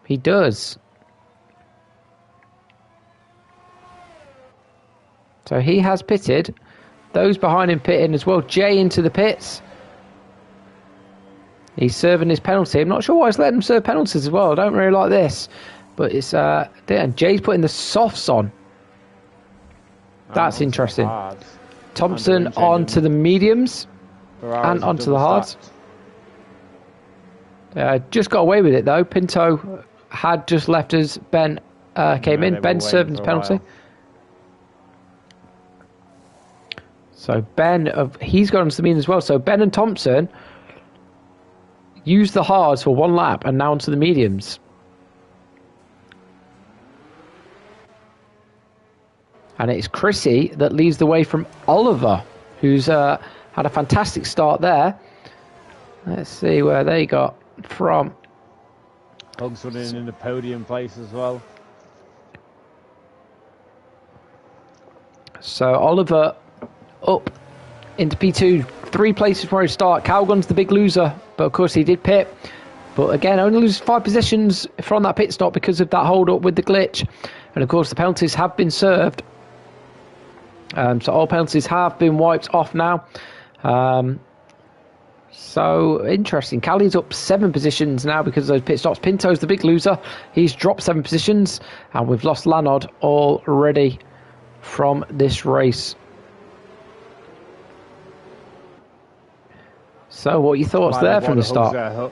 He does. So he has pitted. Those behind him pitting as well. Jay into the pits. He's serving his penalty. I'm not sure why he's letting him serve penalties as well. I don't really like this. But it's Jay's putting the softs on. That's interesting. Thompson onto the mediums and onto the hards. Just got away with it though. Pinto had just left as Ben came in. Ben served his penalty. So Ben, he's gone onto the medium as well. So Ben and Thompson used the hards for one lap and now onto the mediums. And it's Chrissy that leads the way from Oliver, who's had a fantastic start there. Let's see where they got from.
Hugs running in the podium place as well.
So Oliver up into P2, 3 places before he start. Calgon's the big loser, but of course he did pit. But again, only loses 5 positions from that pit stop because of that hold up with the glitch. And of course the penalties have been served. So all penalties have been wiped off now. So interesting. Callie's up 7 positions now because of those pit stops. Pinto's the big loser. He's dropped 7 positions. And we've lost Lanod already from this race. So what are your thoughts there from the start?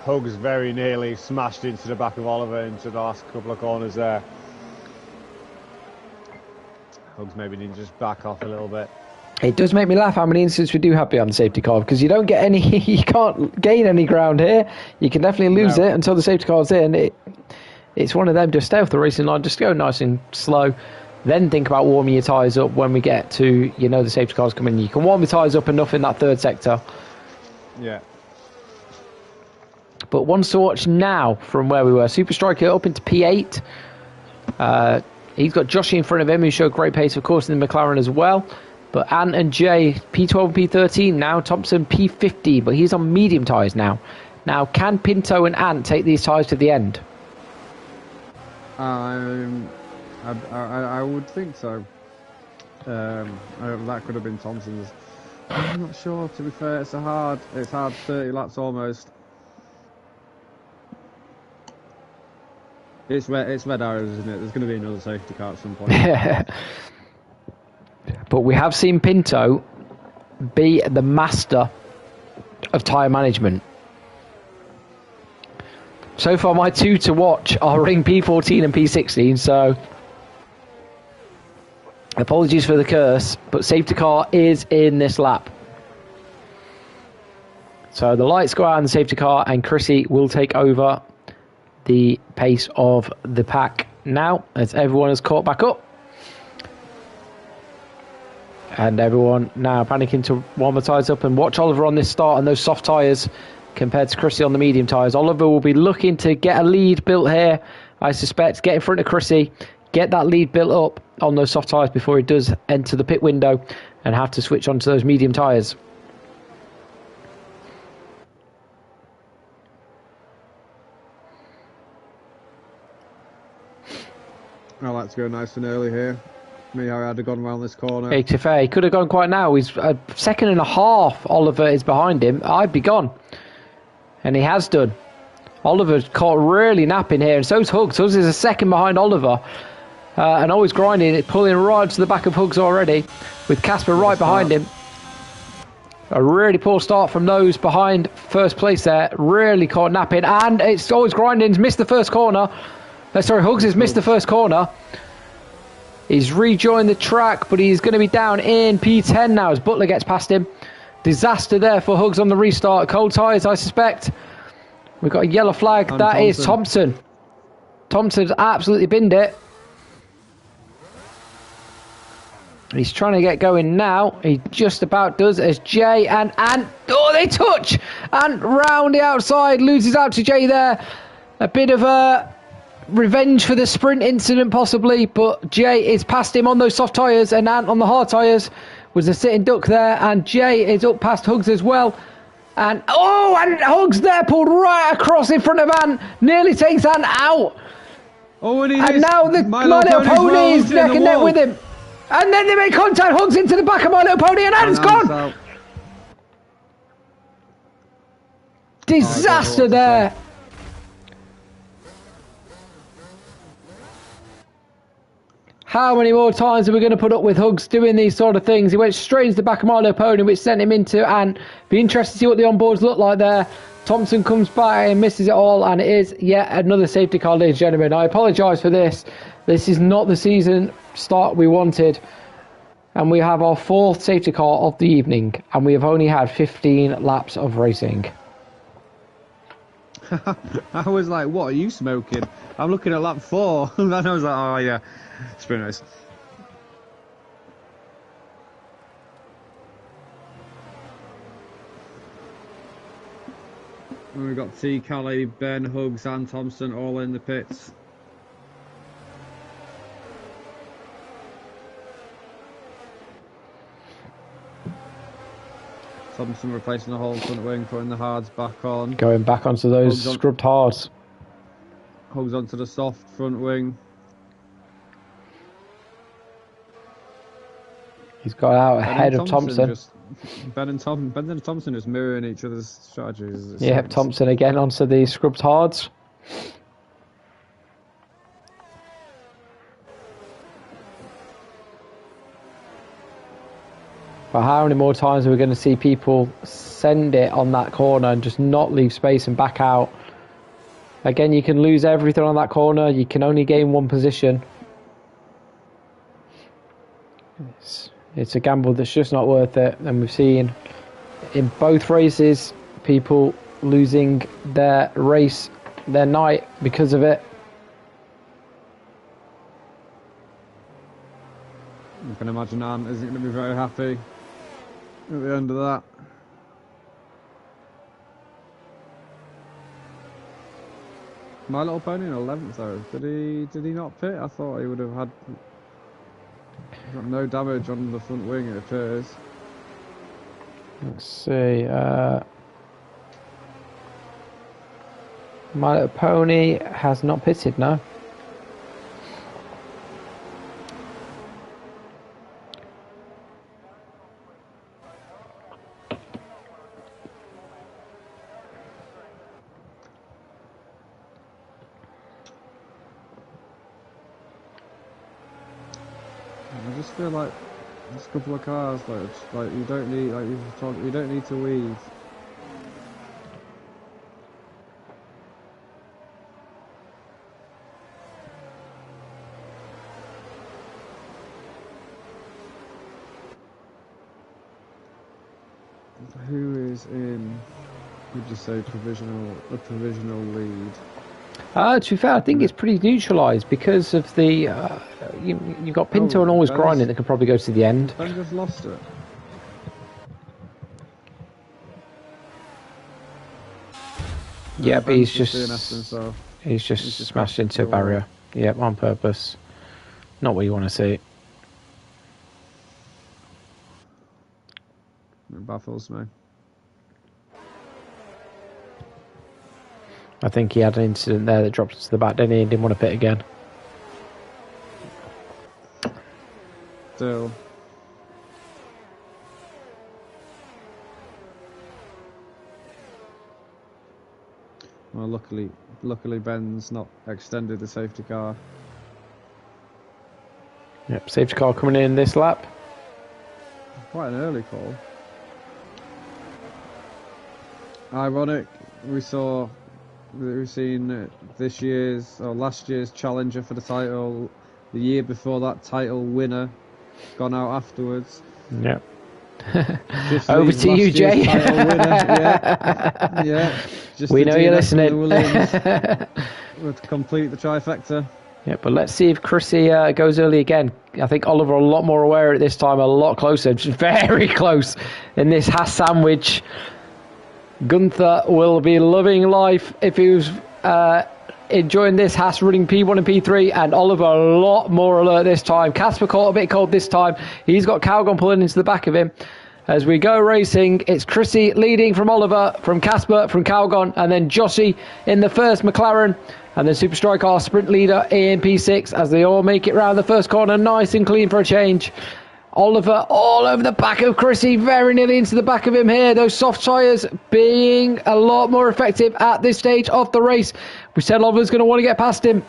Hugs very nearly smashed into the back of Oliver into the last couple of corners there. Hugs maybe need to just back off a little bit.
It does make me laugh how many incidents we do have behind the safety car, because you don't get any, you can't gain any ground here. You can definitely lose it until the safety car's in. It's one of them, just stay off the racing line, just go nice and slow. Then think about warming your tyres up when we get to, the safety cars coming. You can warm the tyres up enough in that third sector.
Yeah.
But ones to watch now from where we were. Super Striker up into P8. He's got Joshy in front of him, who showed great pace, of course, in the McLaren as well. But Ant and Jay, P12 and P13 now. Thompson, P50, but he's on medium tyres now. Now, can Pinto and Ant take these tyres to the end?
I would think so. That could have been Thompson's. I'm not sure, to be fair. It's hard 30 laps almost. It's red arrows, isn't it? There's going to be another safety car at some point.
But we have seen Pinto be the master of tyre management. So far, my 2 to watch are ring P14 and P16, so apologies for the curse, but safety car is in this lap. So the lights go out in the safety car, and Chrissy will take over the pace of the pack now, as everyone has caught back up. And everyone now panicking to warm the tyres up, and watch Oliver on this start and those soft tyres compared to Chrissy on the medium tyres. Oliver will be looking to get a lead built here, I suspect, get in front of Chrissy, get that lead built up on those soft tyres before he does enter the pit window and have to switch onto those medium tyres.
I like to go nice and early here. Me, I had gone around this corner.
He could have gone quite now. He's a second and a half. Oliver is behind him. I'd be gone. And he has done. Oliver's caught really napping here, and so's Hugs. Hugs is a second behind Oliver. And always grinding, pulling right to the back of Hugs already, with Casper right behind him. A really poor start from those behind first place there. Really caught napping, and it's always grinding. He's missed the first corner. Hugs has missed the first corner. He's rejoined the track, but he's going to be down in P10 now as Butler gets past him. Disaster there for Hugs on the restart. Cold tyres, I suspect. We've got a yellow flag. And that is Thompson. Thompson's absolutely binned it. He's trying to get going now. He just about does, as Jay and Ant. Oh, they touch! Ant round the outside, loses out to Jay there. A bit of a revenge for the sprint incident possibly, but Jay is past him on those soft tyres, and Ant on the hard tyres was a sitting duck there, and Jay is up past Hugs as well. And Hugs there pulled right across in front of Ant, nearly takes Ant out.
Oh, and
now the My Little Pony is neck and neck with him. And then they make contact, Hugs into the back of My Little Pony, and Ant's gone. Out. Disaster there. How many more times are we going to put up with Hugs doing these sort of things? He went straight into the back of My Little Pony, which sent him into Ant. Be interested to see what the onboards look like there. Thompson comes by and misses it all, and it is yet another safety car, ladies and gentlemen. I apologise for this. This is not the season start we wanted. And we have our 4th safety car of the evening, and we have only had 15 laps of racing.
I was like, what are you smoking? I'm looking at lap 4. And then I was like, oh yeah, sprint race. And we've got T. Kelly, Ben, Huggs and Thompson all in the pits. Thompson replacing the whole front wing, putting the hards back on.
Going back onto those scrubbed hards.
Huggs onto the soft front wing.
He's got out ahead of Thompson.
Ben and Thompson just mirroring each other's strategies.
Yep, Thompson again onto the scrubbed hards. But how many more times are we going to see people send it on that corner and just not leave space and back out? Again, you can lose everything on that corner. You can only gain one position. It's a gamble that's just not worth it. And we've seen in both races people losing their race, their night because of it.
I can imagine Ant isn't going to be very happy at the end of that. My Little Pony in 11th though. Did he not pit? I thought he would have had got no damage on the front wing, it appears.
Let's see. My Little Pony has not pitted, no.
I just feel like there's a couple of cars like you don't need you don't need to weave. Who is in? Would you say a provisional lead?
To be fair, I think it's pretty neutralised because of the you've got Pinto and Always Grinding that could probably go to the end.
Ben just lost it.
Yep,
Ben's
he's just smashed into a barrier. Yep, on purpose. Not what you want to see.
It baffles me.
I think he had an incident there that dropped to the back, didn't he? And didn't want to pit again.
Still. Well, luckily Ben's not extended the safety car.
Yep, safety car coming in this lap.
Quite an early call. Ironic, we've seen this year's or last year's challenger for the title, the year before that title winner, gone out afterwards.
Yep. Over to you, Jay.
Yeah. Just
we know you're listening.
Would complete the trifecta.
Yeah, but let's see if Chrissy goes early again. I think Oliver a lot more aware at this time, a lot closer, just very close in this Haas sandwich. Gunther will be loving life if he was enjoying this Haas running P1 and P3, and Oliver a lot more alert this time. Casper caught a bit cold this time. He's got Calgon pulling into the back of him. As we go racing, it's Chrissy leading from Oliver, from Casper, from Calgon, and then Jossie in the first McLaren, and then Super Striker sprint leader in P6 as they all make it round the first corner nice and clean for a change. Oliver all over the back of Chrissy, very nearly into the back of him here. Those soft tyres being a lot more effective at this stage of the race. We said Oliver's going to want to get past him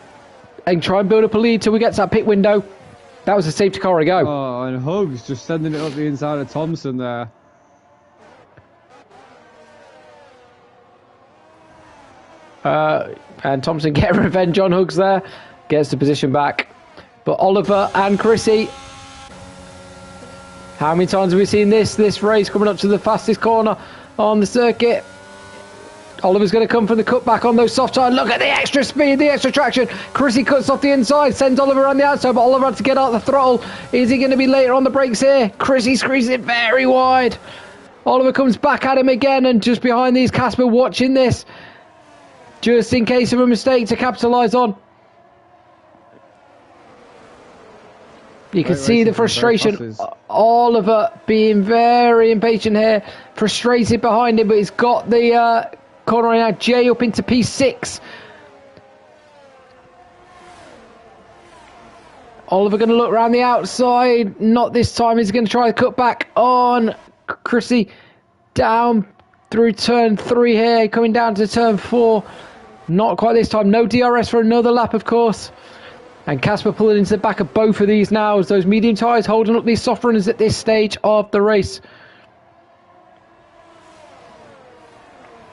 and try and build up a lead till we get to that pit window. That was a safety car to go.
Oh, and Huggs just sending it up the inside of Thompson there.
And Thompson getting revenge on Huggs there. Gets the position back. But Oliver and Chrissy How many times have we seen this race coming up to the fastest corner on the circuit? Oliver's going to come from the cutback on those soft tires. Look at the extra speed, the extra traction. Chrissy cuts off the inside, sends Oliver around the outside, but Oliver had to get out the throttle. Is he going to be later on the brakes here? Chrissy squeezes it very wide. Oliver comes back at him again, and just behind these, Casper watching this, just in case of a mistake to capitalise on. You can see the frustration. Oliver being very impatient here, frustrated behind him, but he's got the corner now. Jay up into P6. Oliver going to look around the outside. Not this time. He's going to try to cut back on Chrissy. Down through turn 3 here, coming down to turn 4. Not quite this time. No DRS for another lap, of course. And Casper pulling into the back of both of these now as those medium tyres holding up these soft runners at this stage of the race.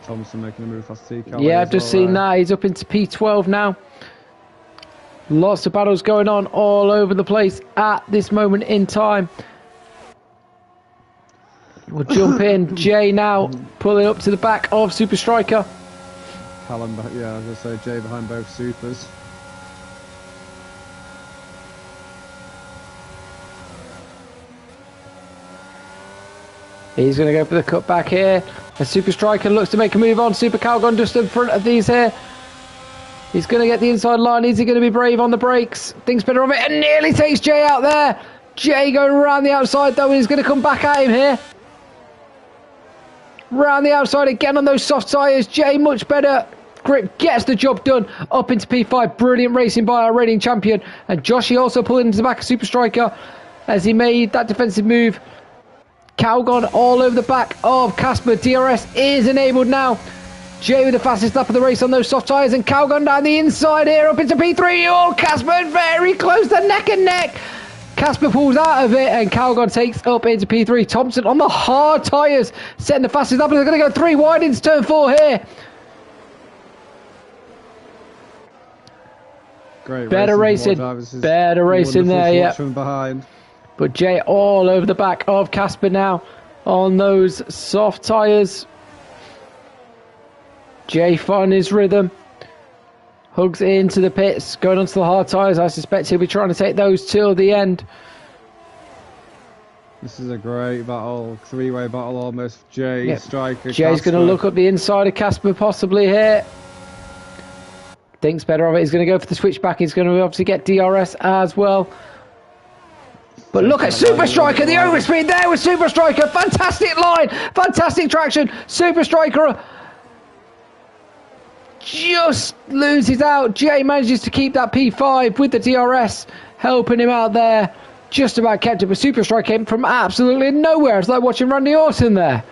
Thompson making a move past TK.
Yeah, I've just seen that. He's up into P12 now. Lots of battles going on all over the place at this moment in time. We'll jump in. Jay now pulling up to the back of Super Striker.
Callum, yeah, I was going to say Jay behind both Supers.
He's going to go for the cutback here. A Super Striker looks to make a move on. Super Calgon just in front of these here. He's going to get the inside line. Is he going to be brave on the brakes? Thinks better of it and nearly takes Jay out there. Jay going around the outside though, and he's going to come back at him here. Round the outside again on those soft tyres. Jay much better grip, gets the job done. Up into P5. Brilliant racing by our reigning champion. And Joshy also pulling into the back of Super Striker as he made that defensive move. Calgon all over the back of Casper. DRS is enabled now. Jay with the fastest lap of the race on those soft tyres, and Calgon down the inside here up into P3. Oh, Casper very close to neck and neck. Casper pulls out of it and Calgon takes up into P3. Thompson on the hard tyres setting the fastest lap. They're going to go 3 wide into turn 4 here.
Great
better racing there, yeah.
From behind.
But Jay all over the back of Casper now on those soft tyres. Jay finding his rhythm. Hugs into the pits, going onto the hard tyres. I suspect he'll be trying to take those till the end.
This is a great battle, 3-way battle almost. Jay, yep. Striker,
Jay's going to look up the inside of Casper possibly here. Thinks better of it. He's going to go for the switchback. He's going to obviously get DRS as well. But look at Super Striker, the overspeed there with Super Striker. Fantastic line, fantastic traction. Super Striker just loses out. Jay manages to keep that P5 with the DRS, helping him out there. Just about kept it, but Super Striker came from absolutely nowhere. It's like watching Randy Orton there.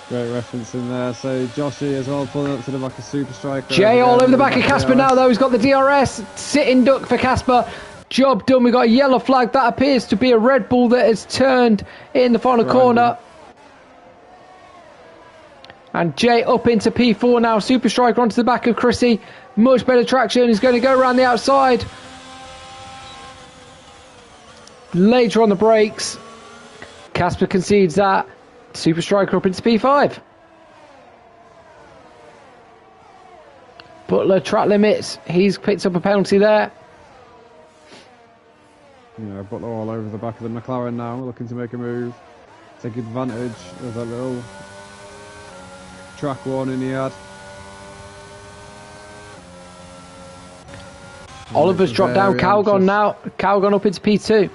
Great reference in there. So Joshy as well pulling up to the back of Super Striker.
Jay all over the back of Casper now though. He's got the DRS. Sitting duck for Casper. Job done. We got a yellow flag. That appears to be a Red Bull that has turned in the final corner. And Jay up into P4 now. Super Striker onto the back of Chrissy. Much better traction. He's going to go around the outside. Later on the brakes. Casper concedes that. Super Striker up into P5. Butler track limits. He's picked up a penalty there.
Yeah, Butler all over the back of the McLaren now, looking to make a move. Take advantage of that little track warning he had.
Oliver's dropped down. Calgon now. Calgon up into P2.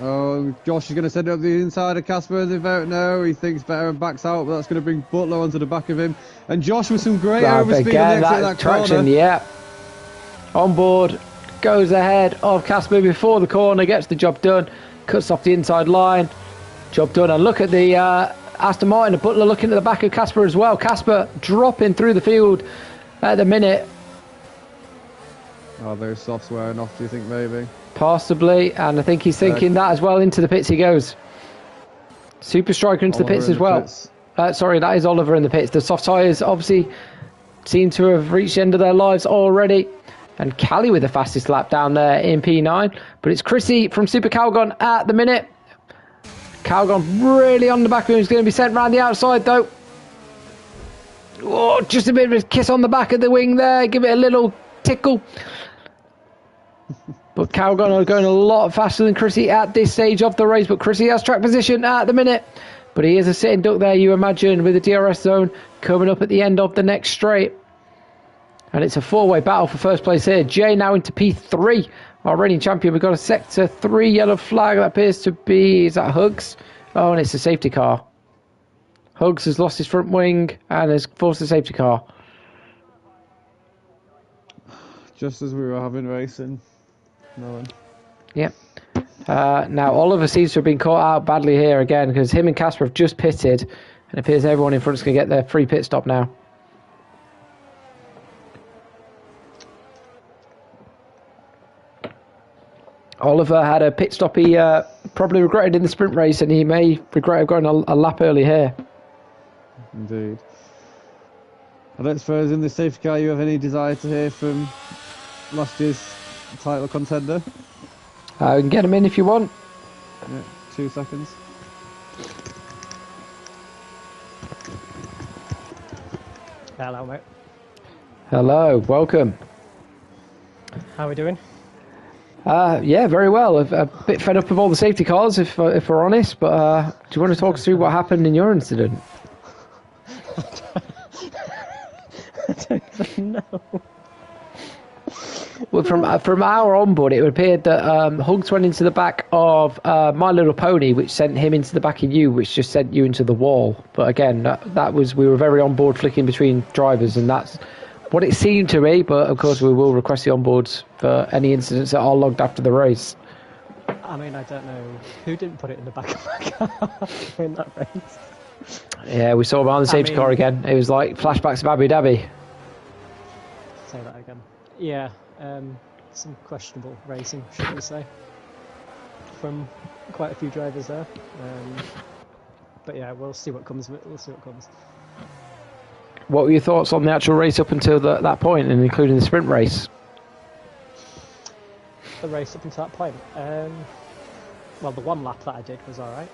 Oh, Josh is going to send it up the inside of Casper. They vote no. He thinks better and backs out, but that's going to bring Butler onto the back of him. And Josh with some great overspeed on the exit of that
traction,
corner.
yeah. On board. Goes ahead of Casper before the corner, gets the job done, cuts off the inside line, job done. And look at the Aston Martin, Butler looking at the back of Casper as well. Casper dropping through the field at the minute.
Are those softs wearing off, do you think, maybe?
Possibly, and I think he's thinking that as well. Into the pits he goes. Super Striker into the pits as well. Sorry, that is Oliver in the pits. The soft tyres obviously seem to have reached the end of their lives already. And Callie with the fastest lap down there in P9. But it's Chrissy from Super Calgon at the minute. Calgon really on the back of him. He's going to be sent round the outside though. Oh, just a bit of a kiss on the back of the wing there. Give it a little tickle. But Calgon are going a lot faster than Chrissy at this stage of the race. But Chrissy has track position at the minute. But he is a sitting duck there, you imagine, with the DRS zone coming up at the end of the next straight. And it's a four-way battle for first place here. Jay now into P3, our reigning champion. We've got a Sector 3 yellow flag. That appears to be, is that Hugs? Oh, and it's a safety car. Hugs has lost his front wing and has forced a safety car.
Just as we were having racing. No one.
Yep. Now, Oliver seems to have been caught out badly here again because him and Casper have just pitted. And it appears everyone in front is going to get their free pit stop now. Oliver had a pit stop he probably regretted in the sprint race, and he may regret going a lap early here.
Indeed. I don't suppose in the safety car you have any desire to hear from last year's title contender?
You can get him in if you want.
Yeah, 2 seconds.
Hello, mate.
Hello, welcome.
How are we doing?
Yeah, very well. A bit fed up with all the safety cars, if we're honest. But do you want to talk us through what happened in your incident?
I don't even know.
Well, from our onboard, it appeared that Hugs went into the back of My Little Pony, which sent him into the back of you, which just sent you into the wall. But again, that was, we were very on board flicking between drivers, and that's what it seemed to me. But of course, we will request the onboards for any incidents that are logged after the race.
I mean, I don't know who didn't put it in the back of my car in that race.
Yeah, we saw behind the safety car again. It was like flashbacks of Abu Dhabi.
Say that again. Yeah. Some questionable racing, should we say, from quite a few drivers there. But yeah, we'll see what comes of it. We'll see what comes.
What were your thoughts on the actual race up until that point, and including the sprint race?
The race up until that point. Well, the one lap that I did was all right.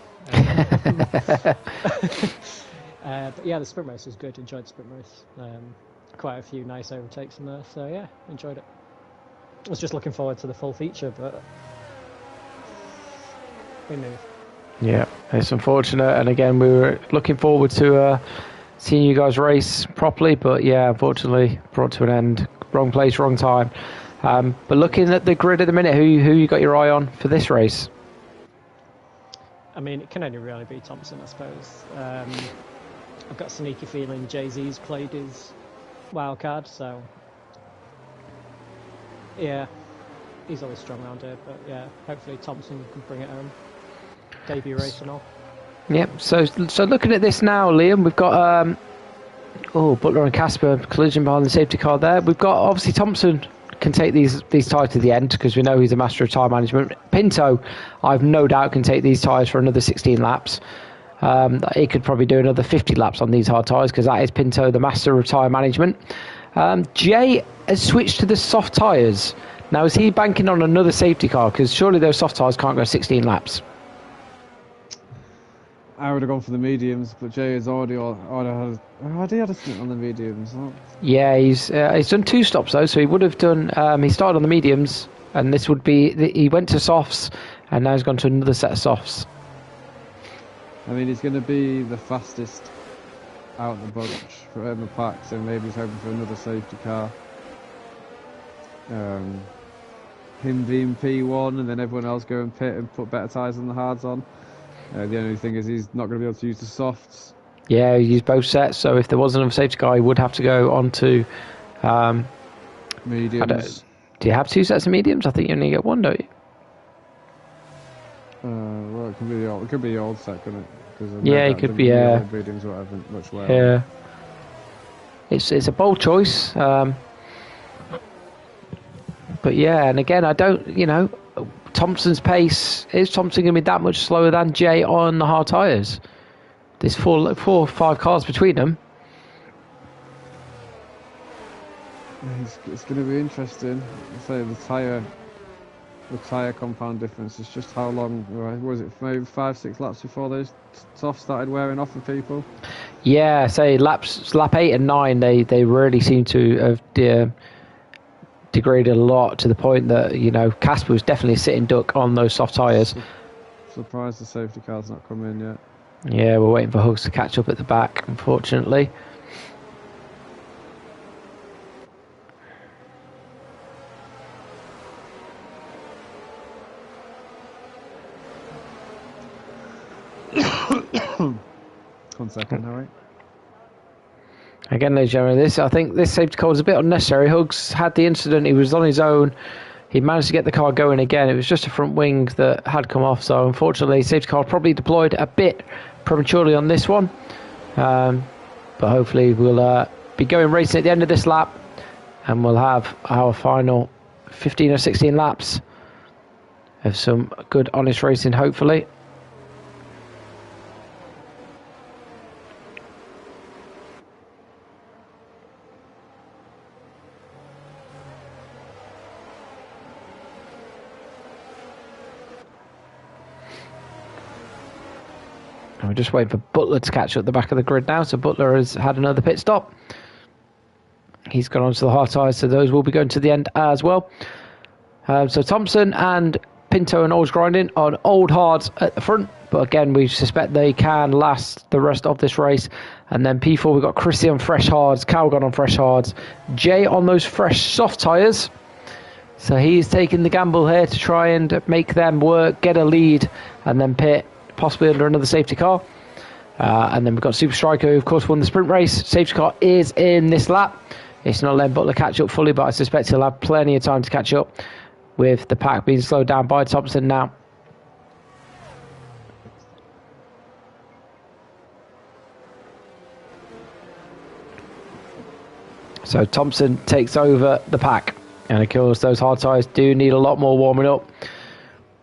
But yeah, the sprint race was good. Enjoyed the sprint race. Quite a few nice overtakes in there. So yeah, enjoyed it. I was just looking forward to the full feature, but we knew. Yeah,
it's unfortunate, and again, we were looking forward to seeing you guys race properly, but yeah, unfortunately, brought to an end. Wrong place, wrong time. But looking at the grid at the minute, who you got your eye on for this race?
I mean, it can only really be Thompson, I suppose. I've got a sneaky feeling Jay-Z's played his wild card, so yeah, he's always strong around here, but yeah, hopefully Thompson can bring it home. Debut race and all.
Yep, so looking at this now, Liam, we've got Butler and Casper collision behind the safety car there. We've got, obviously, Thompson can take these tyres to the end because we know he's a master of tyre management. Pinto, I've no doubt, can take these tyres for another 16 laps. He could probably do another 50 laps on these hard tyres because that is Pinto, the master of tyre management. Jay has switched to the soft tyres. Now, is he banking on another safety car? Because surely those soft tyres can't go 16 laps.
I would have gone for the mediums, but Jay has already had a stint on the mediums. Huh?
Yeah, he's done 2 stops though, so he would have done. He started on the mediums, and this would be he went to softs, and now he's gone to another set of softs.
I mean, he's going to be the fastest out of the bunch for Emma Pack, so maybe he's hoping for another safety car. Him being P1 and then everyone else go and pit and put better tyres than the hards on. The only thing is he's not going to be able to use the softs.
Yeah, he used both sets, so if there wasn't a safety car, he would have to go on to
mediums.
Do you have 2 sets of mediums? I think you only get 1, don't you?
Well, it could be the old set, couldn't it?
Yeah, it could be.
The mediums weren't much well.
Yeah, it's a bold choice. But yeah, and again, I don't. Thompson's pace, is Thompson going to be that much slower than Jay on the hard tyres? There's 4 or 5 cars between them.
It's going to be interesting. I say the tyre compound difference is just how long. Was it maybe 5-6 laps before those softs started wearing off of people?
Yeah, say lap 8 and 9, they really seem to have degraded a lot to the point that Casper was definitely a sitting duck on those soft tyres.
Surprised the safety car's not come in yet.
Yeah, we're waiting for Hugs to catch up at the back, unfortunately.
One second, Harry.
Again, ladies and gentlemen, I think this safety car was a bit unnecessary. Hugs had the incident, he was on his own. He managed to get the car going again. It was just a front wing that had come off, so unfortunately, safety car probably deployed a bit prematurely on this one. But hopefully, we'll be going racing at the end of this lap, and we'll have our final 15 or 16 laps of some good, honest racing, hopefully. And we're just waiting for Butler to catch up the back of the grid now. So Butler has had another pit stop. He's gone onto the hard tyres, so those will be going to the end as well. So Thompson and Pinto and Always Grinding on old hards at the front. But again, we suspect they can last the rest of this race. And then P4, we've got Chrissy on fresh hards, Calgon on fresh hards, Jay on those fresh soft tyres. So he's taking the gamble here to try and make them work, get a lead, and then pit, possibly under another safety car. And then we've got Super Striker, who of course won the sprint race. Safety car is in this lap. It's not letting Butler catch up fully, but I suspect he'll have plenty of time to catch up with the pack being slowed down by Thompson now. So Thompson takes over the pack, and of course those hard tyres do need a lot more warming up.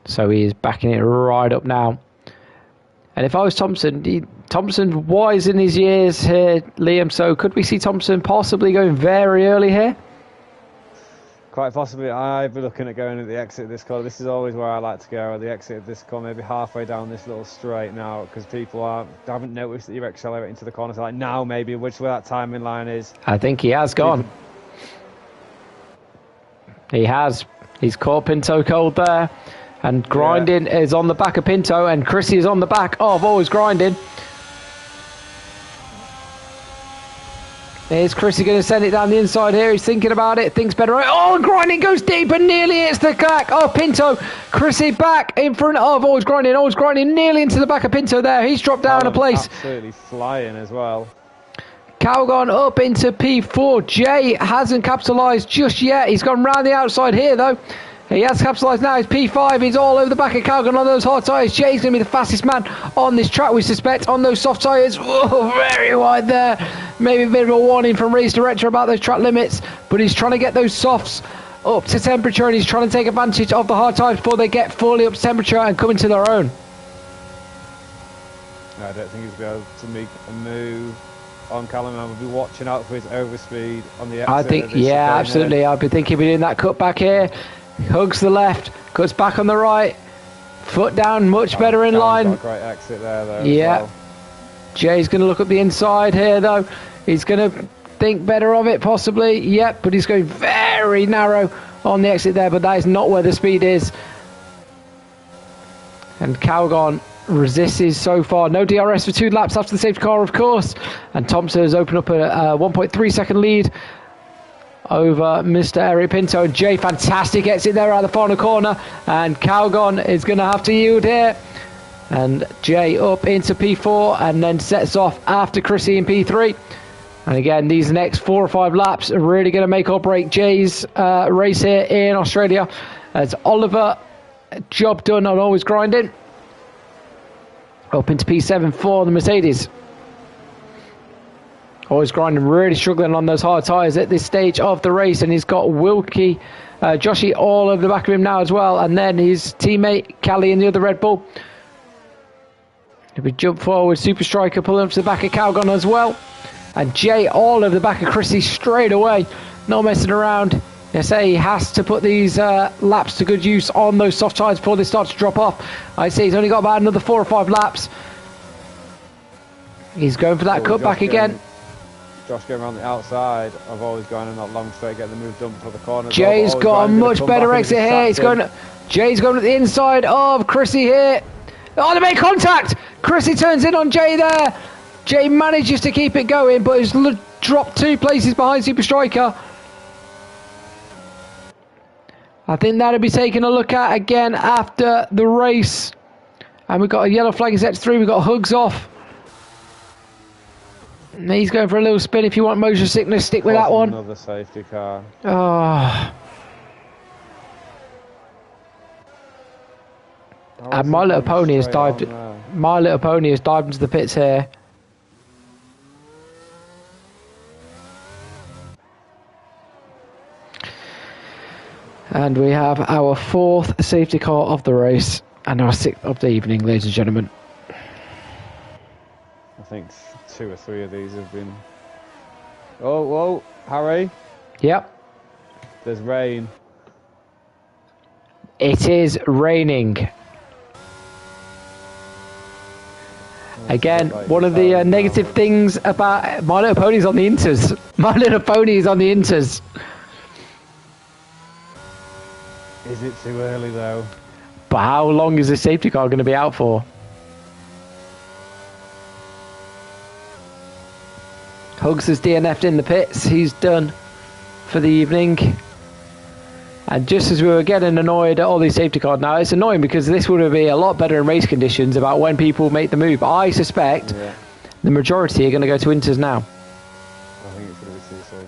So he is backing it right up now. And if I was Thompson wise in his years here, Liam, so could we see Thompson possibly going very early here?
Quite possibly. I'd be looking at going at the exit of this corner. This is always where I like to go, at the exit of this corner, maybe halfway down this little straight now, because people haven't noticed that you're accelerating to the corner. So like now maybe, which where that timing line is.
I think he has gone. He has. He's caught Pinto cold there. And Grinding is on the back of Pinto, and Chrissy is on the back of Always Grinding. Is Chrissy going to send it down the inside here? He's thinking about it, thinks better. Oh, Grinding goes deep and nearly hits the back of Pinto. Chrissy back in front of Always Grinding. Always Grinding nearly into the back of Pinto there. He's dropped down a place.
Absolutely flying as well.
Calgon up into P4. Jay hasn't capitalised just yet. He's gone round the outside here though. He has capitalised now. He's P5. He's all over the back of Calgon on those hard tyres. Jay's going to be the fastest man on this track, we suspect, on those soft tyres. Whoa, very wide there. Maybe a bit of a warning from race director about those track limits, but he's trying to get those softs up to temperature, and he's trying to take advantage of the hard tyres before they get fully up to temperature and come into their own.
I don't think he's going to be able to make a move on Callum. We'll be watching out for his overspeed on the exit.
I think, yeah, absolutely. I'd be thinking we're doing that cut back here. Hugs the left, cuts back on the right, foot down, much better in line.
Got a great exit there, though.
Yeah.
As well.
Jay's going to look at the inside here, though. He's going to think better of it, possibly. Yep, but he's going very narrow on the exit there, but that is not where the speed is. And Calgon resists so far. No DRS for 2 laps after the safety car, of course. And Thompson has opened up a 1.3 second lead over Mr. Eric Pinto. And Jay, fantastic exit there out of the final corner. And Calgon is going to have to yield here. And Jay up into P4 and then sets off after Chrissy in P3. And again, these next 4 or 5 laps are really going to make or break Jay's race here in Australia. As Oliver, job done on Always Grinding. Up into P7 for the Mercedes. Always Grinding, really struggling on those hard tyres at this stage of the race, and he's got Wilkie, Joshy all over the back of him now as well, and then his teammate Callie in the other Red Bull. If we jump forward, Super Striker pulling up to the back of Calgon as well, and Jay all over the back of Chrissy straight away. not messing around. I say he has to put these laps to good use on those soft tyres before they start to drop off. I say he's only got about another 4 or 5 laps. He's going for that cutback again.
Josh going around the outside. I've always gone in that long straight, getting the move done for the corner.
Jay's got a much better exit here. He's going. Jay's going at the inside of Chrissy here. Oh, they make contact. Chrissy turns in on Jay there. Jay manages to keep it going, but has dropped 2 places behind Super Striker. I think that'll be taken a look at again after the race. And we've got a yellow flag set 3. We've got Hugs off. And he's going for a little spin. If you want motion sickness, stick with that one.
Another safety car.
Oh. And My Little Pony has dived. My Little Pony has dived into the pits here. And we have our 4th safety car of the race and our 6th of the evening, ladies and gentlemen.
I think 2 or 3 of these have been. Oh, whoa, Harry.
Yep.
There's rain.
It is raining. Again, one of the negative things about My Little Pony's on the Inters. My Little Pony is on the Inters.
Is it too early though?
But how long is this safety car going to be out for? Hugs has DNF'd in the pits. He's done for the evening. And just as we were getting annoyed at all these safety cars, now it's annoying because this would be a lot better in race conditions about when people make the move. But I suspect the majority are going to go to Inters now.
I think it's going to be too soon.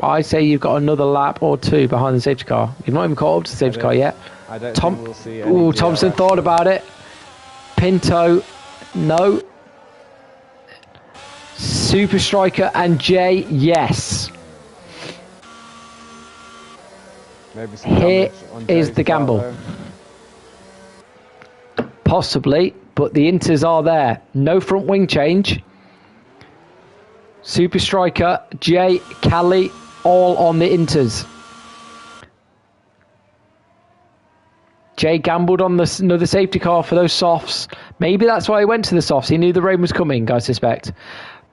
I say you've got another lap or 2 behind the safety car. You've not even caught up to the safety car yet.
I don't think we'll see any.
Ooh, Thompson thought about it. Pinto, no. Super Striker and Jay, yes.
Maybe some
Here
on
is
Jay's
the gamble.
though.
Possibly, but the Inters are there. No front wing change. Super Striker, Jay, Callie, all on the Inters. Jay gambled on another safety car for those softs. Maybe that's why he went to the softs. He knew the rain was coming, I suspect.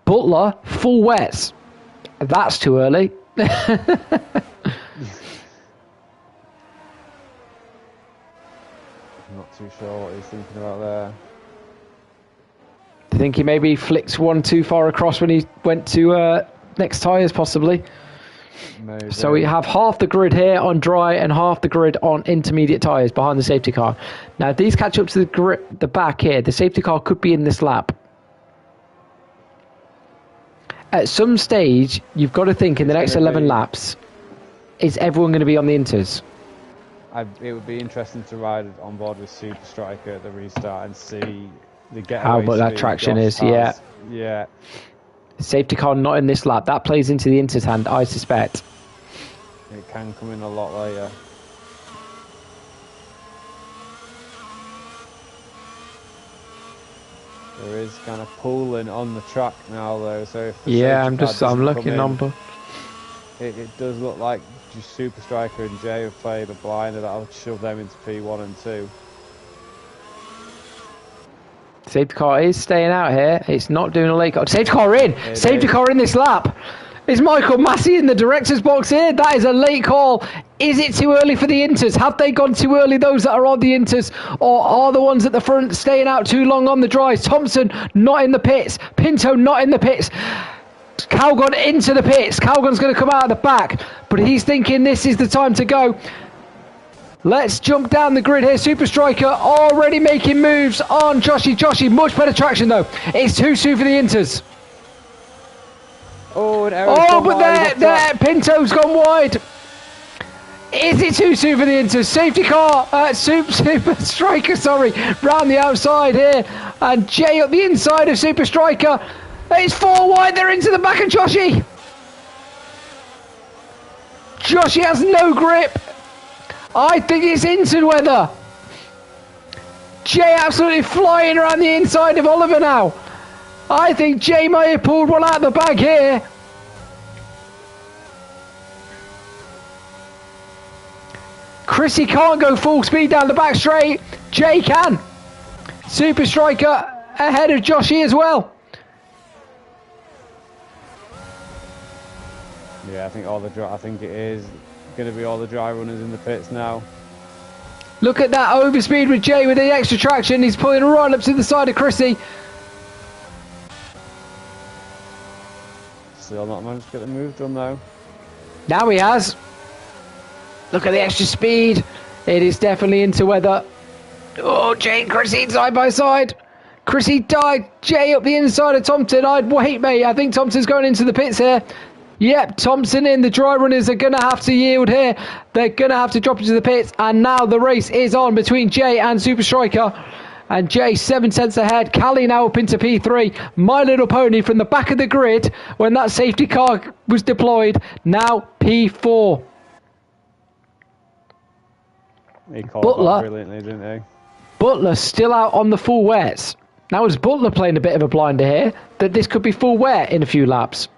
Butler, full wets. That's too early.
Not too sure what he's thinking about there.
I think he maybe flicked one too far across when he went to next tyres, possibly.
Maybe.
So we have half the grid here on dry and half the grid on intermediate tyres behind the safety car. Now, if these catch up to the back here, the safety car could be in this lap. At some stage, you've got to think in the next 11 laps, is everyone going to be on the Inters?
It would be interesting to ride on board with Super Striker at the restart and see the getaway
How much that
speed
traction
Josh
is,
has. Yeah.
Safety car not in this lap. That plays into the Inters' hand, I suspect.
It can come in a lot later. There is kind of pooling on the track now, though. So if the
I'm looking on.
It does look like just Super Striker and Jay have played a blinder that'll shove them into P1 and 2.
Safety car is staying out here. It's not doing a late car. Safety car in! Safety car in this lap! Is Michael Massey in the director's box here? That is a late call. Is it too early for the Inters? Have they gone too early, those that are on the Inters? Or are the ones at the front staying out too long on the dries? Thompson not in the pits. Pinto not in the pits. Calgon into the pits. Calgon's going to come out of the back. But he's thinking this is the time to go. Let's jump down the grid here. Super Striker already making moves on Joshy. Joshy, much better traction though. It's too soon for the Inters. But there, Pinto's gone wide. Is it too soon for the Inters? Safety car, Super Striker, sorry, round the outside here. And Jay up the inside of Super Striker. It's 4 wide, they're into the back of Joshy. Joshy has no grip. I think it's instant weather. Jay absolutely flying around the inside of Oliver now. I think Jay may have pulled one out of the bag here. Chrissy can't go full speed down the back straight. Jay can. Super Striker ahead of Joshy as well.
Yeah, I think it is going to be all the dry runners in the pits now.
Look at that overspeed with Jay with the extra traction. He's pulling right up to the side of Chrissy.
Still not managed to get the move done though.
Now he has. Look at the extra speed. It is definitely into weather. Oh, Jay and Chrissy side by side. Chrissy died. Jay up the inside of Thompson. I'd wait, mate. I think Thompson's going into the pits here. Yep, Thompson in. The dry runners are going to have to yield here. They're going to have to drop into the pits. And now the race is on between Jay and Super Striker. And Jay 7 cents ahead. Callie now up into P3. My Little Pony from the back of the grid when that safety car was deployed. Now P4.
He called
Butler.
that brilliantly, didn't he?
Butler still out on the full wets. Now is Butler playing a bit of a blinder here that this could be full wet in a few laps?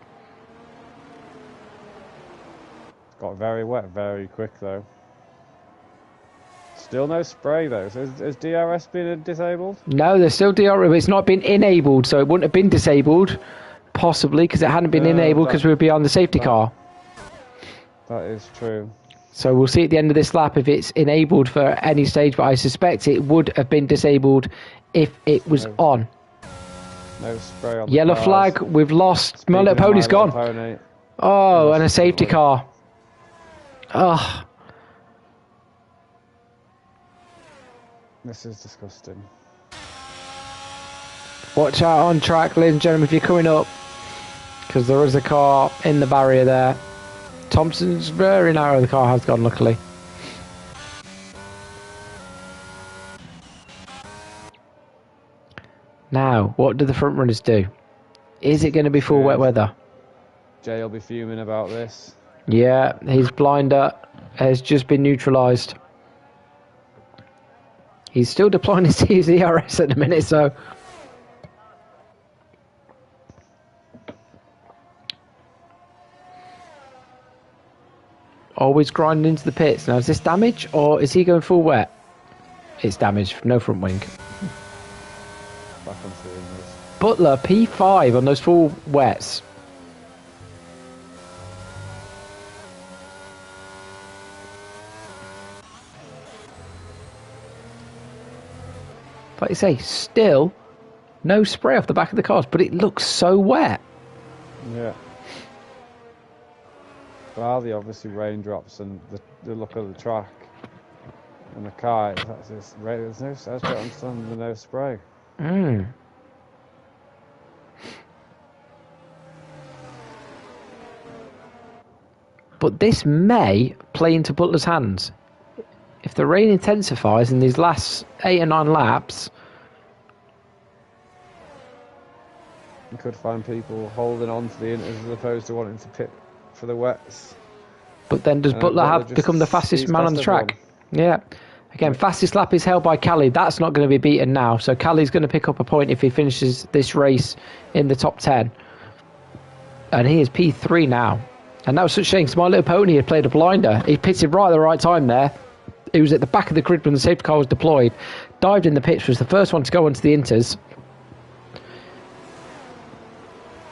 Got very wet very quick though. Still no spray though. So has DRS been disabled?
No, there's still DRS. It's not been enabled, so it wouldn't have been disabled. Possibly because it hadn't been enabled because we were beyond the safety car.
That is true.
So we'll see at the end of this lap if it's enabled for any stage, but I suspect it would have been disabled if it was on.
No spray on
Yellow
the cars.
flag, we've lost. My Little Pony's gone.
Pony.
Oh, and a safety car. Oh,
This is disgusting.
watch out on track, ladies and gentlemen, if you're coming up, because there is a car in the barrier there. Thompson's very narrow, the car has gone, luckily. Now, what do the front runners do? Is it going to be full wet weather?
Jay will be fuming about this.
Yeah, his blinder has just been neutralised. He's still deploying his DRS at the minute, so... Always grinding into the pits. Now, is this damage or is he going full wet? It's damage, no front wing.
Back on seeing this.
Butler, P5 on those full wets. Like you say, still no spray off the back of the cars, but it looks so wet.
Yeah. Well, the obviously raindrops and the look of the track and the car, that's just, there's no, I just don't understand the no spray.
But this may play into Butler's hands. If the rain intensifies in these last 8 or 9 laps...
You could find people holding on to the inters as opposed to wanting to pit for the wets.
But then does Butler have become the fastest man on the track? Yeah. Again, fastest lap is held by Callie. That's not going to be beaten now. So Callie's going to pick up a point if he finishes this race in the top 10. And he is P3 now. And that was such a shame because My Little Pony had played a blinder. He pitted right at the right time there. He was at the back of the grid when the safety car was deployed. Dived in the pits, was the first one to go onto the inters.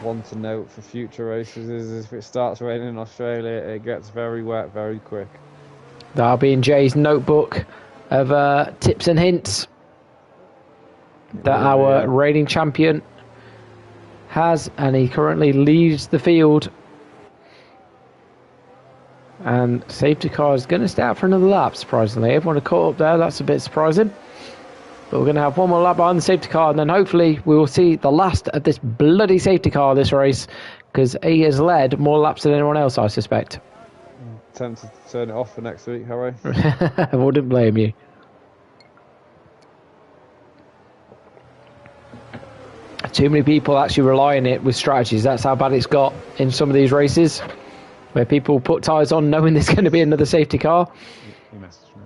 One to note for future races is if it starts raining in Australia, it gets very wet very quick.
That'll be in Jay's notebook of tips and hints that our reigning champion has, and he currently leads the field. And safety car is going to stay out for another lap, surprisingly. Everyone had caught up there, that's a bit surprising. But we're going to have one more lap behind the safety car, and then hopefully we will see the last of this bloody safety car this race, because he has led more laps than anyone else, I suspect.
Tempted to turn it off for next week, Harry.
I wouldn't blame you. Too many people actually rely on it with strategies. That's how bad it's got in some of these races, where people put tyres on knowing there's going to be another safety car.
He messaged me.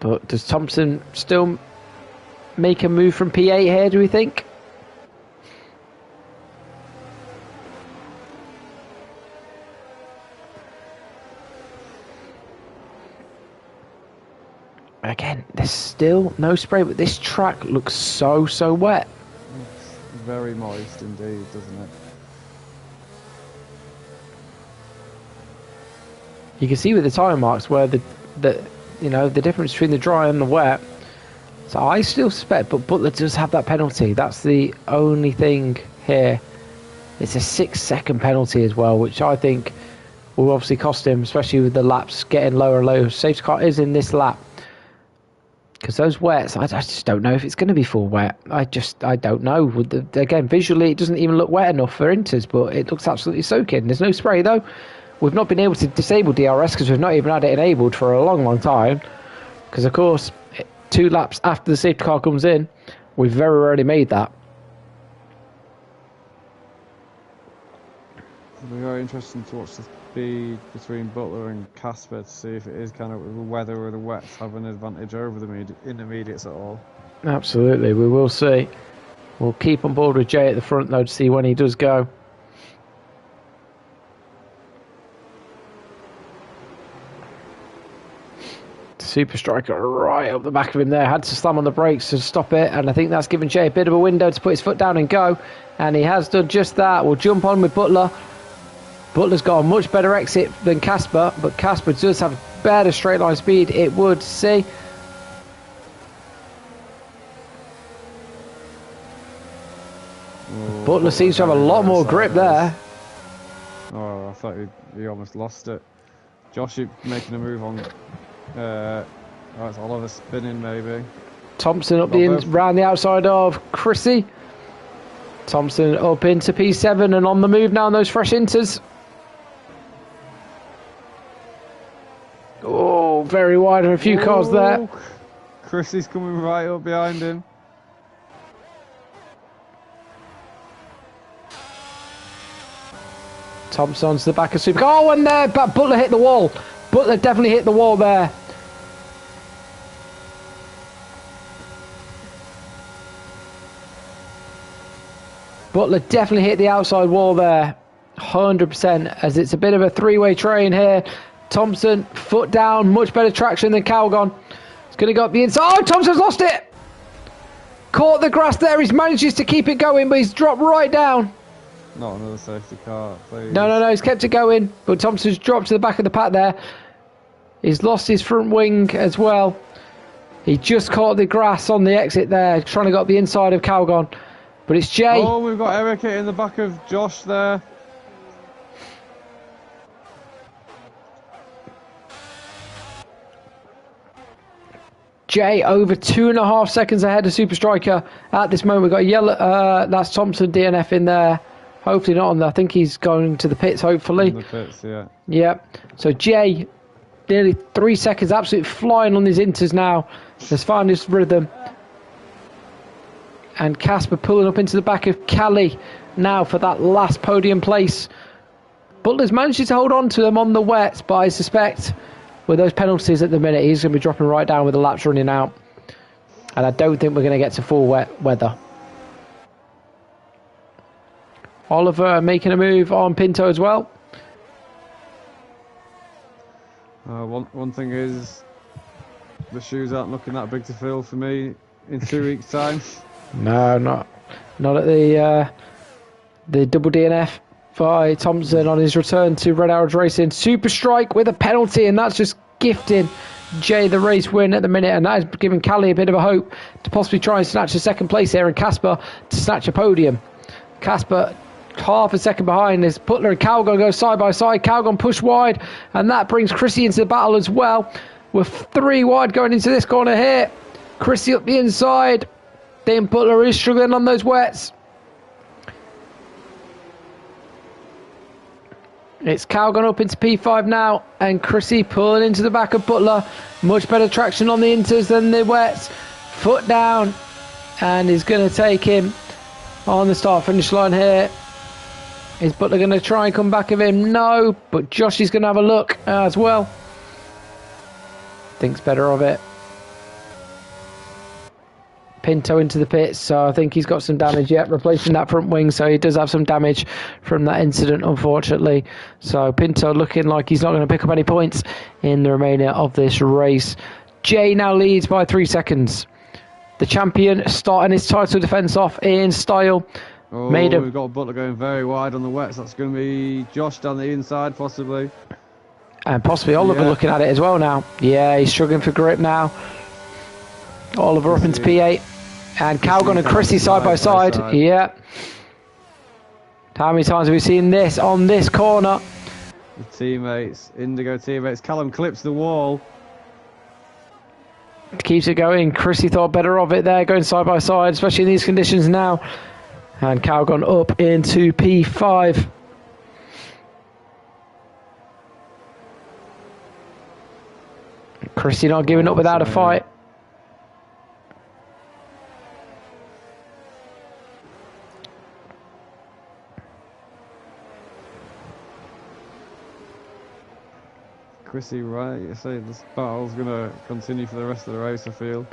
But does Thompson still make a move from P8 here, do we think? Again, there's still no spray, but this track looks so wet.
It's very moist indeed, doesn't it?
You can see with the tyre marks where the difference between the dry and the wet. So I still suspect, but Butler does have that penalty. That's the only thing here. It's a 6-second penalty as well, which I think will obviously cost him, especially with the laps getting lower and lower. Safety car is in this lap. Because those wets, I just don't know if it's going to be full wet. I don't know. Again, visually, it doesn't even look wet enough for Inters, but it looks absolutely soaking. There's no spray, though. We've not been able to disable DRS because we've not even had it enabled for a long time. Because, of course, 2 laps after the safety car comes in, we've very rarely made that.
It'll be very interesting to watch the speed between Butler and Casper to see if it is kind of the weather or the wets have an advantage over the intermediates at all.
Absolutely, we will see. We'll keep on board with Jay at the front, though, to see when he does go. Super Striker right up the back of him there. Had to slam on the brakes to stop it, and I think that's given Jay a bit of a window to put his foot down and go, and he has done just that. We'll jump on with Butler. Butler's got a much better exit than Casper, but Casper does have better straight line speed, it would see. Butler seems to have a lot more grip there.
Oh, I thought he almost lost it. Josh making a move on. It's Oliver spinning maybe.
Thompson up round the outside of Chrissy. Thompson up into P7 and on the move now on those fresh inters. Oh, very wide and a few cars there.
Chrissy's coming right up behind him.
Thompson's the back of Super. Oh, and there, but Butler hit the wall. Butler definitely hit the wall there. Butler definitely hit the outside wall there. 100%, as it's a bit of a three-way train here. Thompson, foot down, much better traction than Calgon. It's going to go up the inside. Oh, Thompson's lost it! Caught the grass there. He's manages to keep it going, but he's dropped right down.
Not another safety car, please.
No, he's kept it going, but Thompson's dropped to the back of the pack there. He's lost his front wing as well. He just caught the grass on the exit there, trying to go up the inside of Calgon. But it's Jay.
Oh, we've got Eric hitting the back of Josh there.
Jay over 2.5 seconds ahead of Super Striker at this moment. We've got a yellow, that's Thompson DNF in there. Hopefully not on there. I think he's going to the pits, hopefully.
In the pits, yeah.
Yep. So Jay, nearly 3 seconds, absolutely flying on these inters now. Has found his rhythm. And Casper pulling up into the back of Cali now for that last podium place. Butler's managed to hold on to them on the wets, but I suspect with those penalties at the minute, he's going to be dropping right down with the laps running out. And I don't think we're going to get to full wet weather. Oliver making a move on Pinto as well.
One thing is, the shoes aren't looking that big to fill for me in 2 weeks' time.
No, not at the double DNF by Thompson on his return to Red Arrows Racing. Super Strike with a penalty, and that's just gifting Jay the race win at the minute, and that is giving Cali a bit of a hope to possibly try and snatch a second place here, and Casper to snatch a podium. Casper half a second behind as Butler and Calgon go side by side. Calgon push wide, and that brings Chrissy into the battle as well. We're 3 wide going into this corner here. Chrissy up the inside. Then Butler is struggling on those wets. It's Calgon up into P5 now, and Chrissy pulling into the back of Butler. Much better traction on the inters than the wets. Foot down, and he's going to take him on the start-finish line here. Is Butler going to try and come back of him? No, but Josh is going to have a look as well. Thinks better of it. Pinto into the pits, so I think he's got some damage yet, replacing that front wing, so he does have some damage from that incident, unfortunately. So Pinto looking like he's not going to pick up any points in the remainder of this race. Jay now leads by 3 seconds. The champion starting his title defence off in style.
Oh,
Made
we've got Butler going very wide on the wets. That's going to be Josh down the inside, possibly.
And possibly Oliver looking at it as well now. Yeah, he's struggling for grip now. Oliver up into P8. And Calgon and Chrissy side by side. Yeah. How many times have we seen this on this corner?
The teammates, Indigo teammates. Callum clips the wall.
Keeps it going. Chrissy thought better of it there, going side by side, especially in these conditions now. And Calgon up into P5. Chrissy not giving up without a fight.
Chrissy, right? You say this battle's going to continue for the rest of the race, I feel.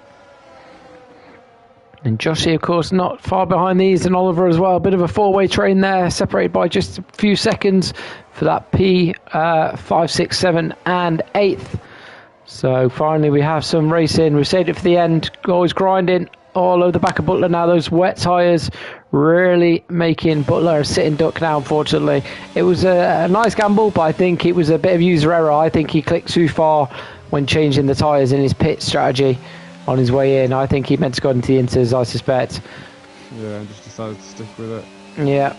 And Joshy, of course, not far behind these, and Oliver as well. A bit of a four-way train there, separated by just a few seconds for that P5, 6, 7, and 8th. So finally we have some racing. We've saved it for the end. Always grinding all over the back of Butler now. Those wet tyres really making Butler a sitting duck now, unfortunately. It was a nice gamble, but I think it was a bit of user error. I think he clicked too far when changing the tyres in his pit strategy on his way in. I think he meant to go into the inters, I suspect.
Yeah, and just decided to stick with it.
Yeah.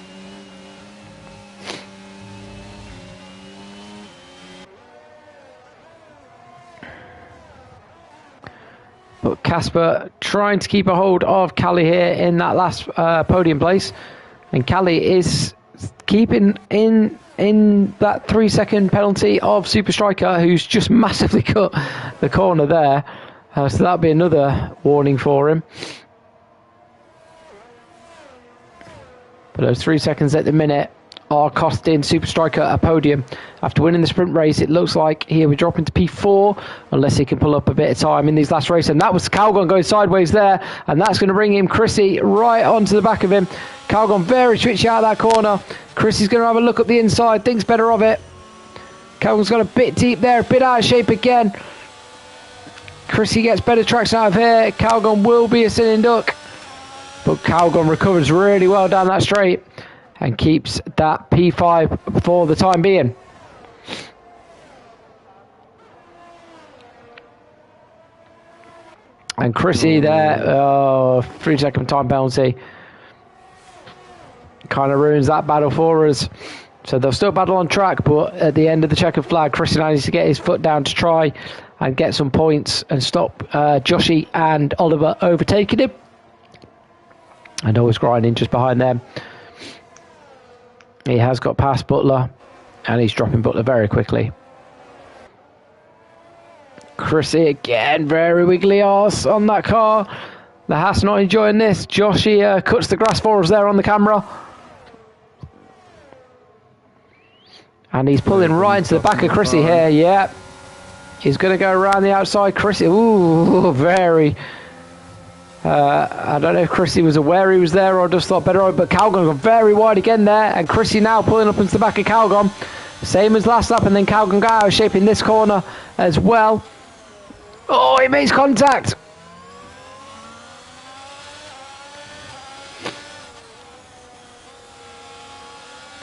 But Casper trying to keep a hold of Callie here in that last podium place. And Callie is keeping in that 3-second penalty of Super Striker, who's just massively cut the corner there. So that'll be another warning for him. But those 3 seconds at the minute are costing Super Striker a podium. After winning the sprint race, it looks like he will drop into P4 unless he can pull up a bit of time in these last races. And that was Calgon going sideways there, and that's going to bring him Chrissy right onto the back of him. Calgon very twitchy out of that corner. Chrissy's going to have a look up the inside, thinks better of it. Calgon's got a bit deep there, a bit out of shape again. Chrissy gets better traction out of here. Calgon will be a sitting duck, but Calgon recovers really well down that straight and keeps that P5 for the time being. And Chrissy there, 3-second time penalty. Kind of ruins that battle for us. So they'll still battle on track, but at the end of the checkered flag, Chrissy now needs to get his foot down to try and get some points and stop Joshy and Oliver overtaking him. And always grinding just behind them. He has got past Butler, and he's dropping Butler very quickly. Chrissy again, very wiggly arse on that car. The Haas not enjoying this. Joshy cuts the grass for us there on the camera. And he's pulling right into the back of Chrissy here, yeah. He's going to go around the outside. Chrissy, ooh, very... I don't know if Chrissy was aware he was there or just thought better of it, but Calgon got very wide again there, and Chrissy now pulling up into the back of Calgon. Same as last lap, and then Calgon got out of shape in this corner as well. Oh, he makes contact!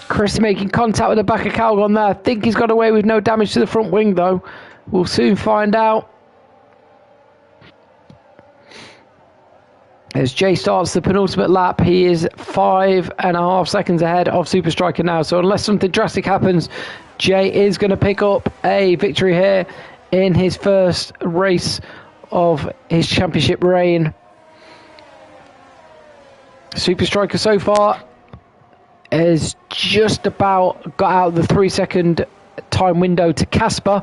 Chris making contact with the back of Calgon there. I think he's got away with no damage to the front wing though. We'll soon find out. As Jay starts the penultimate lap, he is 5.5 seconds ahead of Super Striker now. So unless something drastic happens, Jay is going to pick up a victory here in his first race of his championship reign. Super Striker so far has just about got out the 3-second time window to Casper.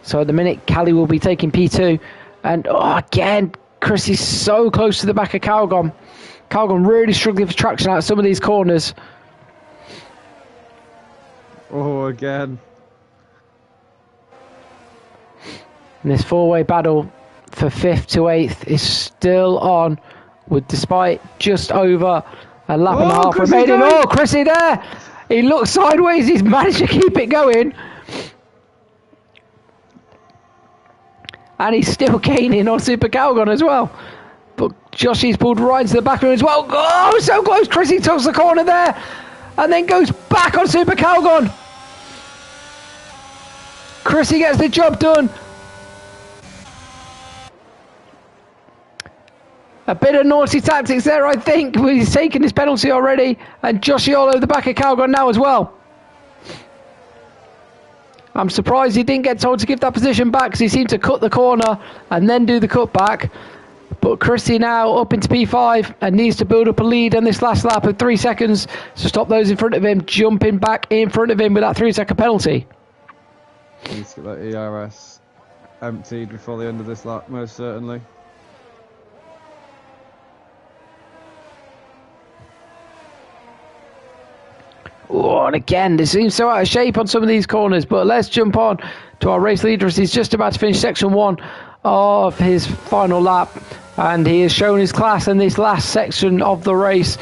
So at the minute, Callie will be taking P2. And again, Chris is so close to the back of Calgon. Calgon really struggling for traction out of some of these corners.
Oh, again.
And this four-way battle for 5th to 8th is still on with despite just over a lap and a
Oh,
half
Chrissy
remaining.
going!
Oh, Chrissy there! He looks sideways. He's managed to keep it going. And he's still gaining on Super Calgon as well. But Joshy's pulled right into the back room as well. Oh, so close. Chrissy tucks the corner there. And then goes back on Super Calgon. Chrissy gets the job done. A bit of naughty tactics there, I think. He's taken his penalty already. And Joshy all over the back of Calgon now as well. I'm surprised he didn't get told to give that position back because he seemed to cut the corner and then do the cut back. But Chrissy now up into P5 and needs to build up a lead in this last lap of 3 seconds to stop those in front of him jumping back in front of him with that 3-second penalty.
Needs to get that ERS emptied before the end of this lap, most certainly.
Oh, and again, this seems so out of shape on some of these corners, but let's jump on to our race leader as he's just about to finish section 1 of his final lap, and he has shown his class in this last section of the race.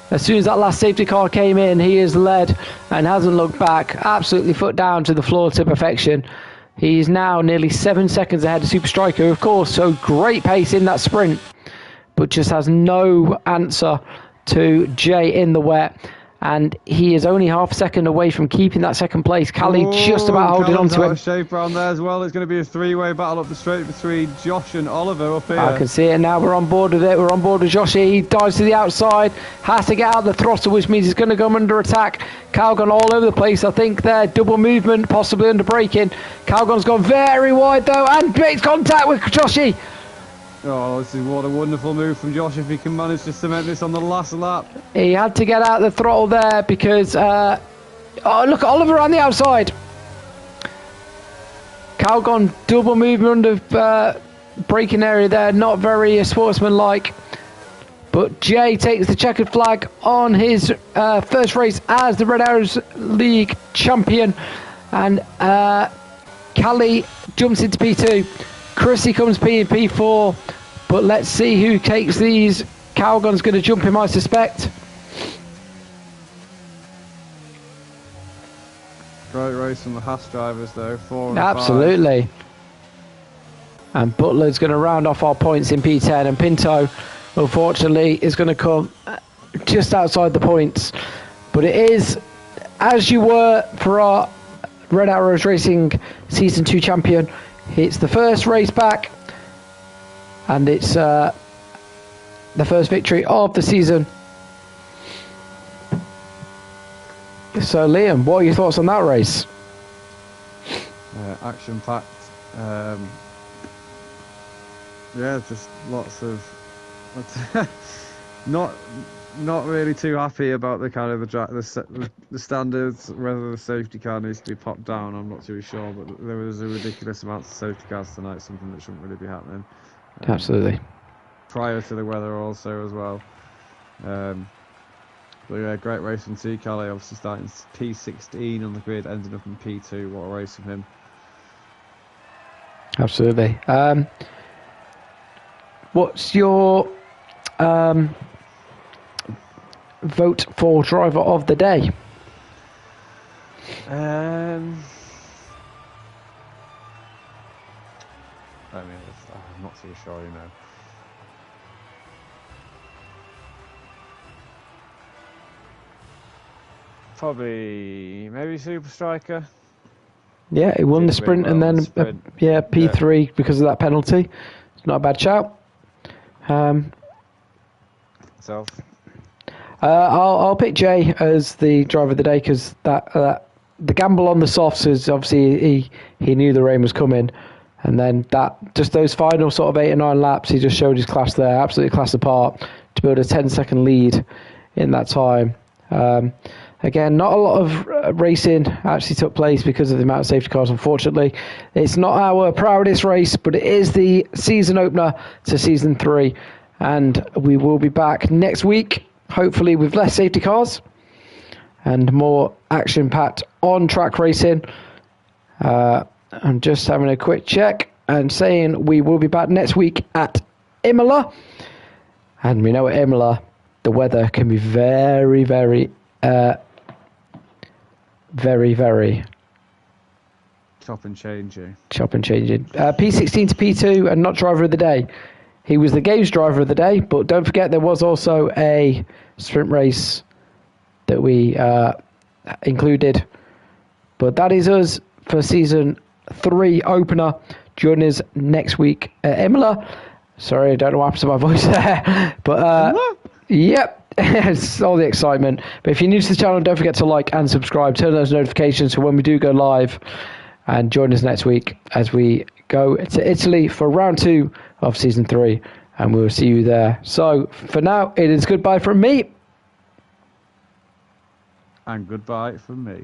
As soon as that last safety car came in, he has led and hasn't looked back, absolutely foot down to the floor to perfection. He is now nearly 7 seconds ahead of Super Striker, of course, so great pace in that sprint, but just has no answer to Jay in the wet. And he is only half a second away from keeping that second place. Callie just about holding on to him.
Out of shape around there as well. It's going to be a three-way battle up the straight between Josh and Oliver up here.
I can see it now. We're on board with it. We're on board with Joshi. He dives to the outside. Has to get out the throttle, which means he's going to come under attack. Calgon all over the place. I think there. Double movement, possibly under braking. Calgon's gone very wide though and makes contact with Joshi.
Oh, this is what a wonderful move from Josh if he can manage to cement this on the last lap.
He had to get out the throttle there because, oh, look at Oliver on the outside. Calgon double movement under braking area there, not very sportsmanlike. But Jay takes the checkered flag on his first race as the Red Arrows League champion. And Callie jumps into P2. Chrissy comes P and P4, but let's see who takes these. Calgon's going to jump him, I suspect.
Great race from the Haas drivers though, 4 and
Absolutely. 5. And Butler's going to round off our points in P10, and Pinto, unfortunately, is going to come just outside the points. But it is, as you were for our Red Arrows Racing Season 2 champion, it's the first race back, and it's the first victory of the season. So, Liam, what are your thoughts on that race?
Action-packed. Yeah, just lots of... not really too happy about the kind of the standards. Whether the safety car needs to be popped down, I'm not too sure. But there was a ridiculous amount of safety cars tonight, something that shouldn't really be happening.
Absolutely.
Prior to the weather, also as well. But yeah, great race from T. Callie, obviously starting P16 on the grid, ending up in P2. What a race from him!
Absolutely. What's your vote for driver of the day?
I'm not too sure, you know. Probably, maybe Super Striker.
Yeah, he won the sprint and then P3 because of that penalty. It's not a bad shout.
Self.
I'll pick Jay as the driver of the day because the gamble on the softs is obviously he knew the rain was coming, and then just those final sort of 8 or 9 laps, he just showed his class there, absolutely class apart to build a 10-second lead in that time. Again, not a lot of racing actually took place because of the amount of safety cars, unfortunately. It's not our proudest race, but it is the season opener to Season 3. And we will be back next week, hopefully with less safety cars and more action-packed on-track racing. I'm just having a quick check and saying we will be back next week at Imola. And we know at Imola, the weather can be very, very, very
Chop and changing.
chop and changing. P16 to P2 and not driver of the day. He was the games driver of the day, but don't forget there was also a sprint race that we included. But that is us for season 3 opener. Join us next week at Imola. Sorry, I don't know what happened to my voice there. But yep, it's all the excitement. But if you're new to the channel, don't forget to like and subscribe. Turn those notifications for when we do go live. And join us next week as we go to Italy for round 2 of season 3. And we'll see you there. So for now, it is goodbye from me.
And goodbye from me.